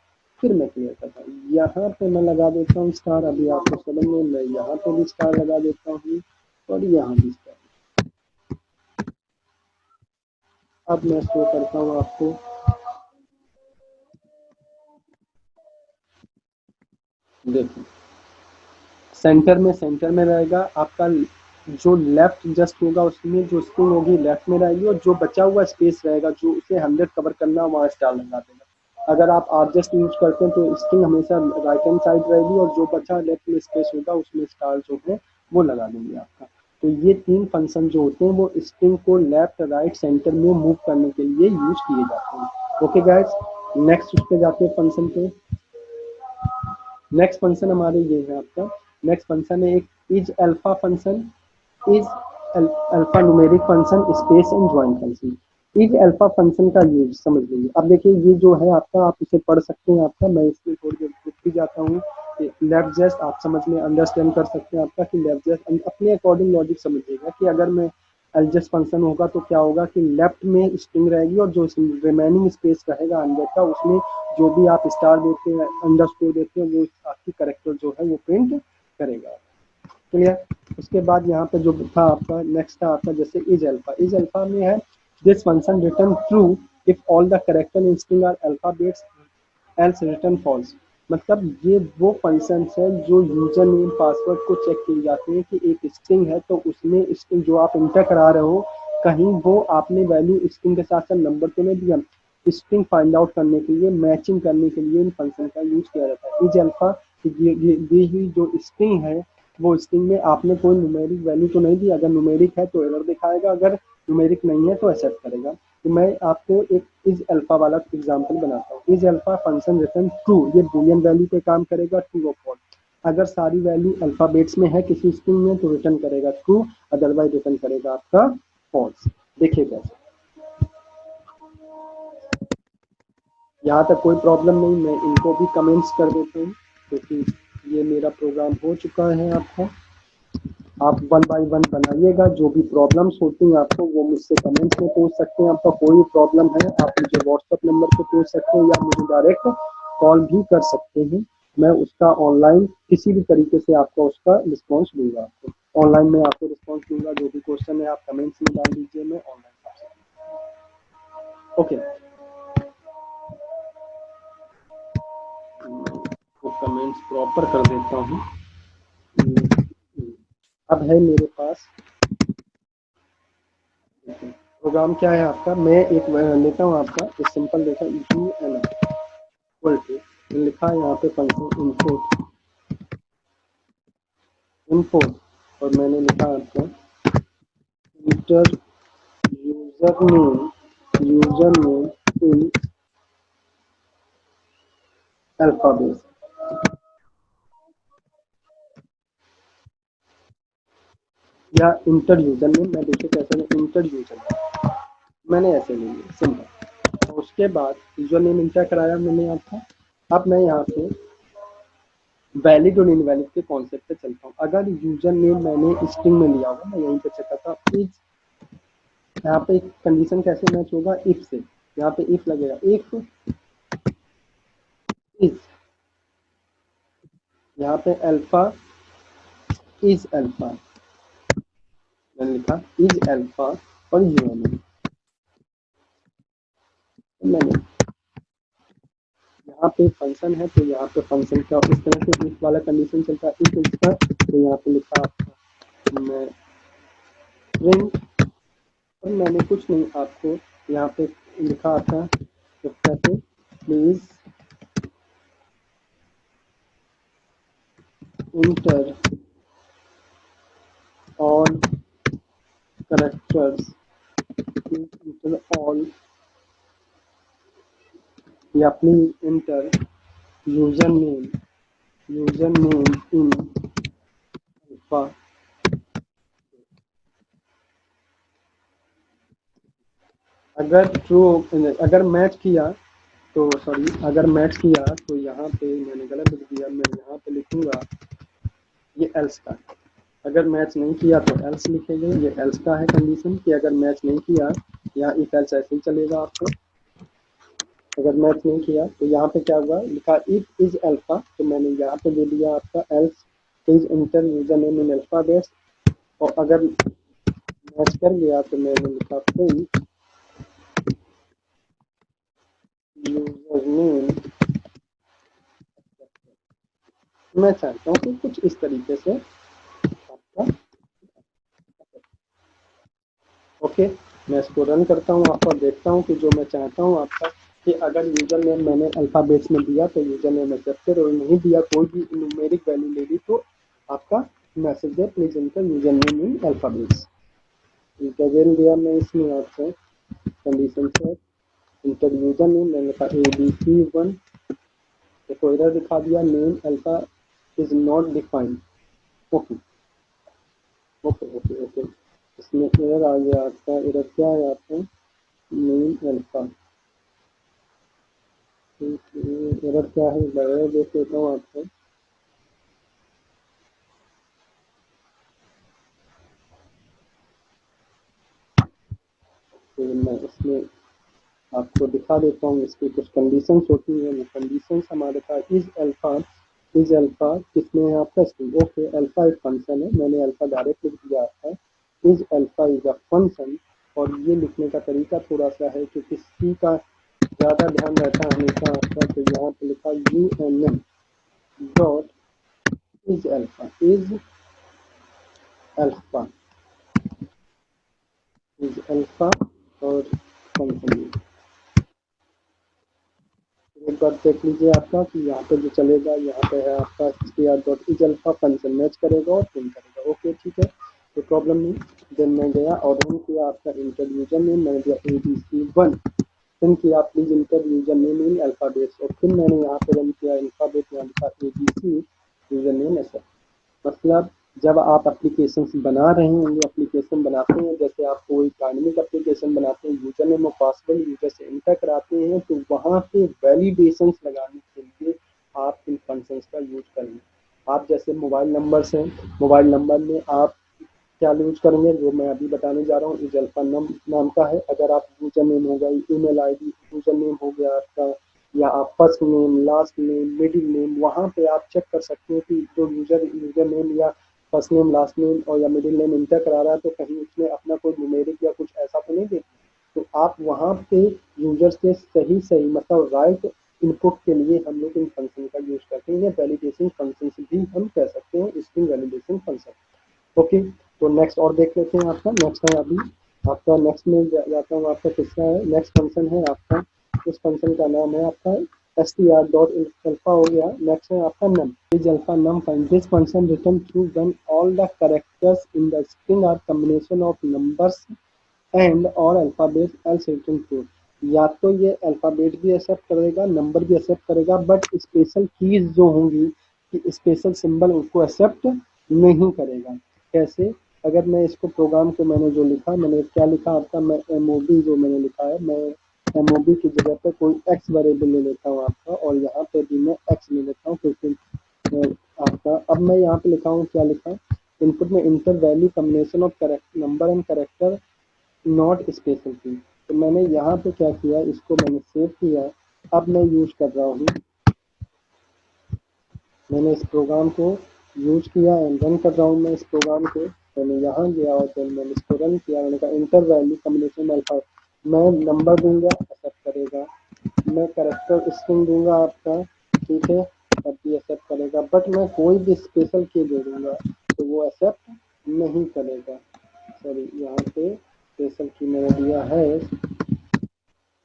फिर मैं क्लियर करता हूँ। यहाँ पे मैं लगा देता हूँ स्टार, अभी आपको समझ में, मैं यहाँ पे भी स्टार लगा देता हूँ और यहाँ भी स्टार। अब मैं शो करता हूँ आपको, देखिए सेंटर में रहेगा आपका, जो लेफ्ट जस्ट होगा उसमें जो स्ट्रिंग होगी लेफ्ट में रहेगी, और जो बचा हुआ स्पेस रहेगा जो उसे 100 कवर करना, वहाँ स्टार लगा देगा। अगर आप आरजेस्ट यूज करते हैं तो स्ट्रिंग हमेशा राइट हैंड साइड रहेगी, और जो बचा लेफ्ट में स्पेस होगा उसमें स्टार जो है वो लगा देंगे आपका। तो ये तीन फंक्शन जो होते हैं वो स्ट्रिंग को लेफ्ट राइट सेंटर में मूव करने के लिए यूज किए जाते हैं। ओके गाइस, नेक्स्ट उस पे जाते हैं फंक्शन पे। नेक्स्ट फंक्शन हमारे ये है आपका, नेक्स्ट फंक्शन है एक is alpha function, is alpha numeric function space and join function. Is alpha function का यूज समझ लीजिए। अब देखिए ये जो है आपका, आप इसे पढ़ सकते हैं आपका, मैं इसमें थोड़ी देर रुक भी जाता हूँ। लेफ्ट जेस्ट आप समझ में अंडरस्टैंड कर सकते हैं आपका, कि लेफ्ट जेस्ट अपने अकॉर्डिंग लॉजिक समझिएगा कि अगर मैं एलजेस्ट फंक्शन होगा तो क्या होगा कि लेफ्ट में स्ट्रिंग रहेगी और जो रिमेनिंग स्पेस रहेगा अंदर का, उसमें जो भी आप स्टार देते हैं अंडरस्कोर देते हैं वो आपकी करेक्टर जो है वो प्रिंट करेगा। क्लियर। उसके बाद यहाँ पे जो था आपका, नेक्स्ट था आपका जैसे इज अल्फा। इज अल्फा में है this function return true if all the character in string are alphabets else return false. मतलब ये वो फंक्शन है जो यूजर नेम पासवर्ड को चेक किए जाते हैं कि एक स्ट्रिंग है तो उसमें स्ट्रिंग जो आप इंटर करा रहे हो कहीं वो आपने वैल्यू स्ट्रिंग के साथ साथ नंबर तो नहीं दिया। स्ट्रिंग फाइंड आउट करने के लिए, मैचिंग करने के लिए इन फंक्शन का यूज किया जाता है। इज अल्फा दी हुई जो स्ट्रिंग है वो स्ट्रिंग में आपने कोई न्यूमेरिक वैल्यू तो नहीं दी, अगर न्यूमेरिक है तो एरर दिखाएगा, अगर न्यूमेरिक नहीं है तो एक्सेप्ट करेगा। तो मैं आपको एक इज अल्फा वाला एग्जांपल बनाता हूँ। Is alpha function return true, ये बूलियन वैल्यू पे काम करेगा, ट्रू और फॉल्स। अगर सारी वैल्यू अल्फाबेट्स में है किसी स्ट्रिंग में तो रिटर्न करेगा ट्रू, अदरवाइज रिटर्न करेगा आपका फॉल्स। देखिए कैसे, यहाँ तक कोई प्रॉब्लम नहीं, मैं इनको भी कमेंट्स कर देता हूँ क्योंकि ये मेरा प्रोग्राम हो चुका है आपका। आप वन बाय वन बनाइएगा, जो भी प्रॉब्लम्स होती हैं आपको वो मुझसे कमेंट्स में पूछ सकते हैं। आपका कोई प्रॉब्लम है आप मुझे व्हाट्सएप नंबर पे पूछ सकते हैं या मुझे डायरेक्ट कॉल भी कर सकते हैं। मैं उसका ऑनलाइन किसी भी तरीके से आपका उसका रिस्पॉन्स दूंगा। आपको ऑनलाइन में आपको रिस्पॉन्स दूंगा, जो भी क्वेश्चन है आप कमेंट्स में डाल दीजिए, मैं ऑनलाइन आपसे। ओके, तो कमेंट्स प्रॉपर कर देता हूँ। अब है मेरे पास प्रोग्राम क्या है आपका, मैं एक लेता हूँ आपका एक सिंपल लेता हूँ यू एन इक्वल टू, लिखा है यहाँ पे फंक्शन इनपुट इनपुट, और मैंने लिखा आपका इंटर यूजर नेम इन अल्फाबेट, या इंटर यूजर नेम, मैं देखिए कैसे इंटर यूजर नेम मैंने ऐसे ले लिया सिंपल। और उसके बाद यूजर नेम इंटर कराया मैंने आपका। अब मैं यहाँ पे वैलिड और इनवैलिड के कॉन्सेप्ट पे चलता हूँ। अगर यूजर नेम मैंने स्ट्रिंग में लिया होगा, मैं यहीं पे चेक करता हूँ इज, यहाँ पे कंडीशन कैसे मैच होगा, इफ से। यहाँ पे इफ लगेगा, इफ इज, यहाँ पे अल्फा इज अल्फा, मैंने लिखा इज अल्फा और यूजर नेम मैंने, यहाँ पे फंक्शन है तो यहाँ पे फंक्शन का इस तरह से इफ वाला कंडीशन चलता है, इफ इसका, तो यहाँ पे लिखा आपका मैं प्रिंट, और मैंने कुछ नहीं आपको यहाँ पे लिखा था तो कैसे, please enter all characters, enter all, या please enter user name in alpha. अगर ट्रू, अगर मैच किया तो सॉरी, अगर मैच किया तो यहाँ पे मैंने गलत लिख दिया, मैं यहाँ पे लिखूंगा ये एल्स का। अगर मैच नहीं किया तो एल्स लिखेंगे, ये एल्स का है कंडीशन कि अगर मैच नहीं किया, यहाँ इफ एल्स ऐसे ही चलेगा आपको। अगर मैच नहीं किया तो यहाँ पे क्या हुआ, लिखा इफ इज अल्फा, तो मैंने यहाँ पे दे दिया आपका else is inter user name in alpha base. और अगर मैच कर गया तो मैंने लिखा प्रिंट यूजर नेम। मैं चाहता हूँ कि कुछ इस तरीके से आपका, ओके। मैं इसको रन करता हूँ आपका, देखता हूँ कि जो मैं चाहता हूँ आपका, कि अगर यूजर नेम मैंने अल्फ़ाबेट्स में दिया तो यूजर नेम एक्सेप्टेड, और नहीं दिया कोई भी न्यूमेरिक वैल्यू ले ली तो आपका मैसेज है please enter user name in alphabets. Interval दिया मैं इसमें आपसे कंडीशन से, इंटर यूजर नेम मैंने कहा ABC1, देखो इधर दिखा दिया name alpha is not defined. Okay okay okay okay, इसमें एरर आ गया आपका, एरर क्या है आपका, नेम अल्फ़ा, एरर क्या है, एरर देख लेता हूँ आपको। फिर मैं इसमें आपको दिखा देता हूँ, इसकी कुछ कंडीशंस होती हैं, वो कंडीशंस हमारे पास इज अल्फा किसमें है आपका स्ट्रिंग। ओके, अल्फा एक फंक्शन है, मैंने अल्फा डायरेक्ट लिख दिया आपका, is alpha is a function. और ये लिखने का तरीका थोड़ा सा है कि किसी का ज़्यादा ध्यान रहता है हमेशा आपका, तो यहाँ पे लिखा UNM dot is alpha is alpha और फंक्शन। एक बार देख लीजिए आपका कि यहाँ पे जो चलेगा, यहाँ पे है आपका str.is अल्फा फंक्शन मैच करेगा और प्रिंट करेगा। ओके ठीक है, कोई प्रॉब्लम नहीं। देन मैं गया और रन किया आपका इंटर यूजर नेम, मैंने दिया ABC1, फिर किया please enter user name in alphabets, और फिर मैंने यहाँ पे रन किया अल्फाबेट, यहाँ लिखा ABC यूजर नेम ऐसा। मतलब जब आप एप्लीकेशंस बना रहे होंगे, एप्लीकेशन बनाते हैं, जैसे आप कोई एकेडमिक एप्लीकेशन बनाते हैं, यूजर नेम और पासवर्ड यूजर से एंटर कराते हैं, तो वहाँ पे वैलिडेशंस लगाने के लिए आप इन फंक्शंस का यूज करेंगे। आप जैसे मोबाइल नंबर से, मोबाइल नंबर में आप क्या यूज करेंगे, जो मैं अभी बताने जा रहा हूँ, इज अल्फा नाम का है। अगर आप यूजर नेम हो गया, ईमेल आईडी यूजर नेम हो गया आपका, या आप first name last name middle name, वहाँ पे आप चेक कर सकते हैं कि जो यूजर यूजर नेम या फर्स्ट नेम लास्ट नेम और या मिडिल नेम इंटर करा रहा है, तो कहीं उसने अपना कोई न्यूमेरिक या कुछ ऐसा तो नहीं दे। तो आप वहाँ पे यूजर से सही सही मतलब राइट इनपुट के लिए हम लोग इन फंक्शन का यूज करते हैं, वैलिडेशन फंक्शन भी हम कह सकते हैं, स्ट्रिंग वैलिडेशन फंक्शन। ओके, तो नेक्स्ट और देख लेते हैं। आपका नेक्स्ट है अभी, आपका नेक्स्ट में जाता हूँ, आपका किसका है, नेक्स्ट फंक्शन है आपका, इस फंक्शन का नाम है आपका str.अल्फा हो गया। नेक्स्ट है आपका num, is alpha num find this function return true when all the characters in the string are combination of numbers and और अल्फाबेट एल्स रिटर्न ट्रू। या तो ये अल्फाबेट भी एक्सेप्ट करेगा, नंबर भी एक्सेप्ट करेगा, बट स्पेशल कीज जो होंगी, कि स्पेशल सिंबल उसको एक्सेप्ट नहीं करेगा। कैसे, अगर मैं इसको प्रोग्राम को मैंने जो लिखा, मैंने क्या लिखा आपका, मैं MOB जो मैंने लिखा है, मैं MOB की जगह पे कोई एक्स वेरिएबल ले लेता हूँ आपका, और यहाँ पे भी मैं एक्स ले लेता हूँ, क्योंकि आपका अब मैं यहाँ पे लिखा हूँ, क्या लिखा, इनपुट में inter value combination of correct number and character not special की। तो मैंने यहाँ पे क्या किया, इसको मैंने सेव किया। अब मैं यूज कर रहा हूँ, मैंने इस प्रोग्राम को यूज किया एंड रन कर रहा हूँ मैं इस प्रोग्राम को। मैंने यहाँ गया और फिर मैंने इसको रन किया, मैंने कहा इंटर वैल्यू कम्बिनेशन अल्फा, मैं नंबर दूंगा एक्सेप्ट करेगा, मैं करेक्टर स्ट्रिंग दूंगा आपका, ठीक है, तब भी एक्सेप्ट करेगा, बट मैं कोई भी स्पेशल की दे दूंगा तो वो एक्सेप्ट नहीं करेगा। सॉरी, यहाँ पे स्पेशल की मैंने दिया है,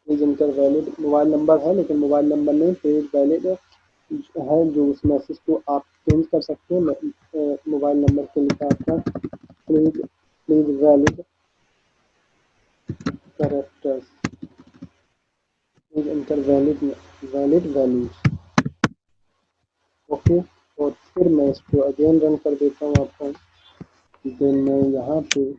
page inter valid mobile number है, लेकिन मोबाइल नंबर नहीं, पेज वैलिड है, जो उस मैसेज को आप चेंज कर सकते हैं। मोबाइल नंबर के लिखा आपका please please valid characters, please inter valid valid values. Okay, और फिर मैं इसको अगेन रन कर देता हूँ आपका। देन मैं यहाँ पे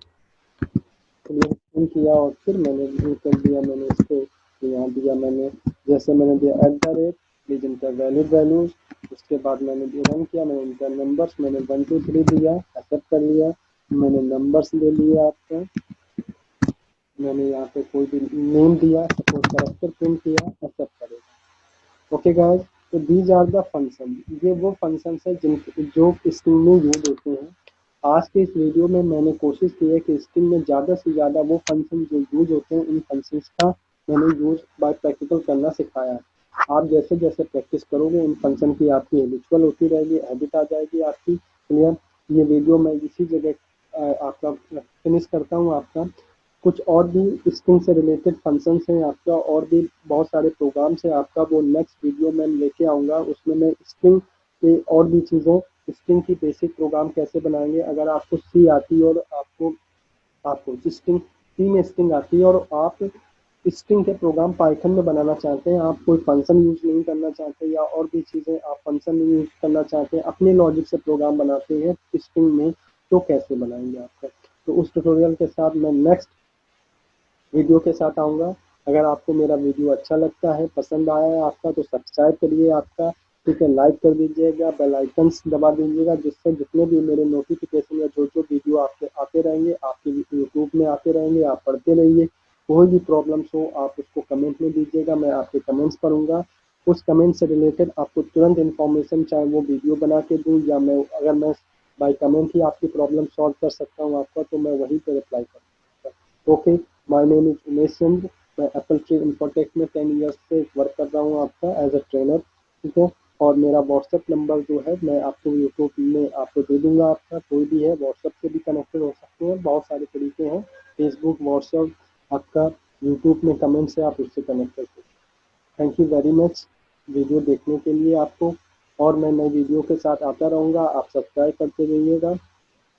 पिन किया और फिर मैंने व्यू कर दिया, मैंने इसको यहाँ दिया, मैंने जैसे मैंने दिया @ प्लीज इंटर वैलिड वैल्यूज। उसके बाद मैंने रन किया, मैंने इंटर नंबर्स, मैंने 1 2 3 दिया, एक्सेप्ट कर लिया। मैंने नंबर्स ले लिया आपका, मैंने यहाँ पे कोई भी नेम दिया, सपोज कैरेक्टर प्रिंट किया, एक्सेप्ट करेगा। ओके गाइस, तो दीज आर द फंक्शन, ये वो फंक्शंस है जिन जो स्ट्रिंग में यूज होते हैं। आज के इस वीडियो में मैंने कोशिश की है कि स्ट्रिंग में ज़्यादा से ज़्यादा वो फंक्शन जो यूज होते हैं, उन फंक्शंस का मैंने यूज बाय प्रैक्टिकल करना सिखाया है। आप जैसे जैसे प्रैक्टिस करोगे इन फंक्शन की आपकी हैबिचुअल होती रहेगी, हैबिट आ जाएगी आपकी। क्लियर? ये वीडियो मैं इसी जगह आपका फिनिश करता हूँ। आपका कुछ और भी स्ट्रिंग से रिलेटेड फंक्शंस हैं आपका, और भी बहुत सारे प्रोग्राम्स हैं आपका, वो नेक्स्ट वीडियो में लेके आऊँगा। उसमें मैं स्ट्रिंग के और भी चीज़ें, स्ट्रिंग की बेसिक प्रोग्राम कैसे बनाएंगे, अगर आपको सी आती है और आपको आपको स्ट्रिंग सी में स्ट्रिंग आती है और आप स्ट्रिंग के प्रोग्राम पाइथन में बनाना चाहते हैं, आप कोई फंक्शन यूज नहीं करना चाहते या और भी चीज़ें आप फंक्शन नहीं यूज करना चाहते हैं, अपने लॉजिक से प्रोग्राम बनाते हैं स्ट्रिंग में, तो कैसे बनाएंगे आपका। तो उस ट्यूटोरियल के साथ मैं नेक्स्ट वीडियो के साथ आऊँगा। अगर आपको मेरा वीडियो अच्छा लगता है, पसंद आया है आपका, तो सब्सक्राइब करिए आपका, ठीक है, लाइक कर दीजिएगा, बेल आइकन्स दबा दीजिएगा, जिससे जितने भी मेरे नोटिफिकेशन या जो जो वीडियो आपके आते रहेंगे, आपके यूट्यूब में आते रहेंगे, आप पढ़ते रहिए। कोई भी प्रॉब्लम्स हो आप उसको कमेंट में दीजिएगा, मैं आपके कमेंट्स पढ़ूंगा। उस कमेंट से रिलेटेड आपको तुरंत इन्फॉर्मेशन, चाहे वो वीडियो बना के दूँ या मैं, अगर मैं बाय कमेंट ही आपकी प्रॉब्लम सॉल्व कर सकता हूँ आपका, तो मैं वहीं पर रिप्लाई करूँगा। Okay, my name is Umesh Chandra, मैं एप्पल ट्री इंफोटेक में 10 ईयर्स से वर्क कर रहा हूँ आपका एज अ ट्रेनर, ठीक है। और मेरा व्हाट्सएप नंबर जो है मैं आपको यूट्यूब में आपको दे दूंगा। आपका कोई भी है व्हाट्सएप से भी कनेक्टेड हो सकते हैं, बहुत सारे तरीके हैं, फेसबुक, व्हाट्सएप, आपका यूट्यूब में कमेंट से आप उससे कनेक्ट कर सकते हैं। Thank you very much video देखने के लिए आपको, और मैं नई वीडियो के साथ आता रहूँगा, आप सब्सक्राइब करते रहिएगा।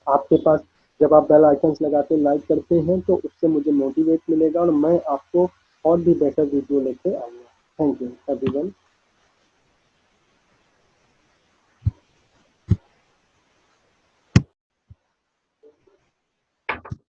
आपके पास जब आप बेल आइकन्स लगाते लाइक करते हैं तो उससे मुझे मोटिवेट मिलेगा और मैं आपको और भी बेटर वीडियो लेके आऊँगा। Thank you.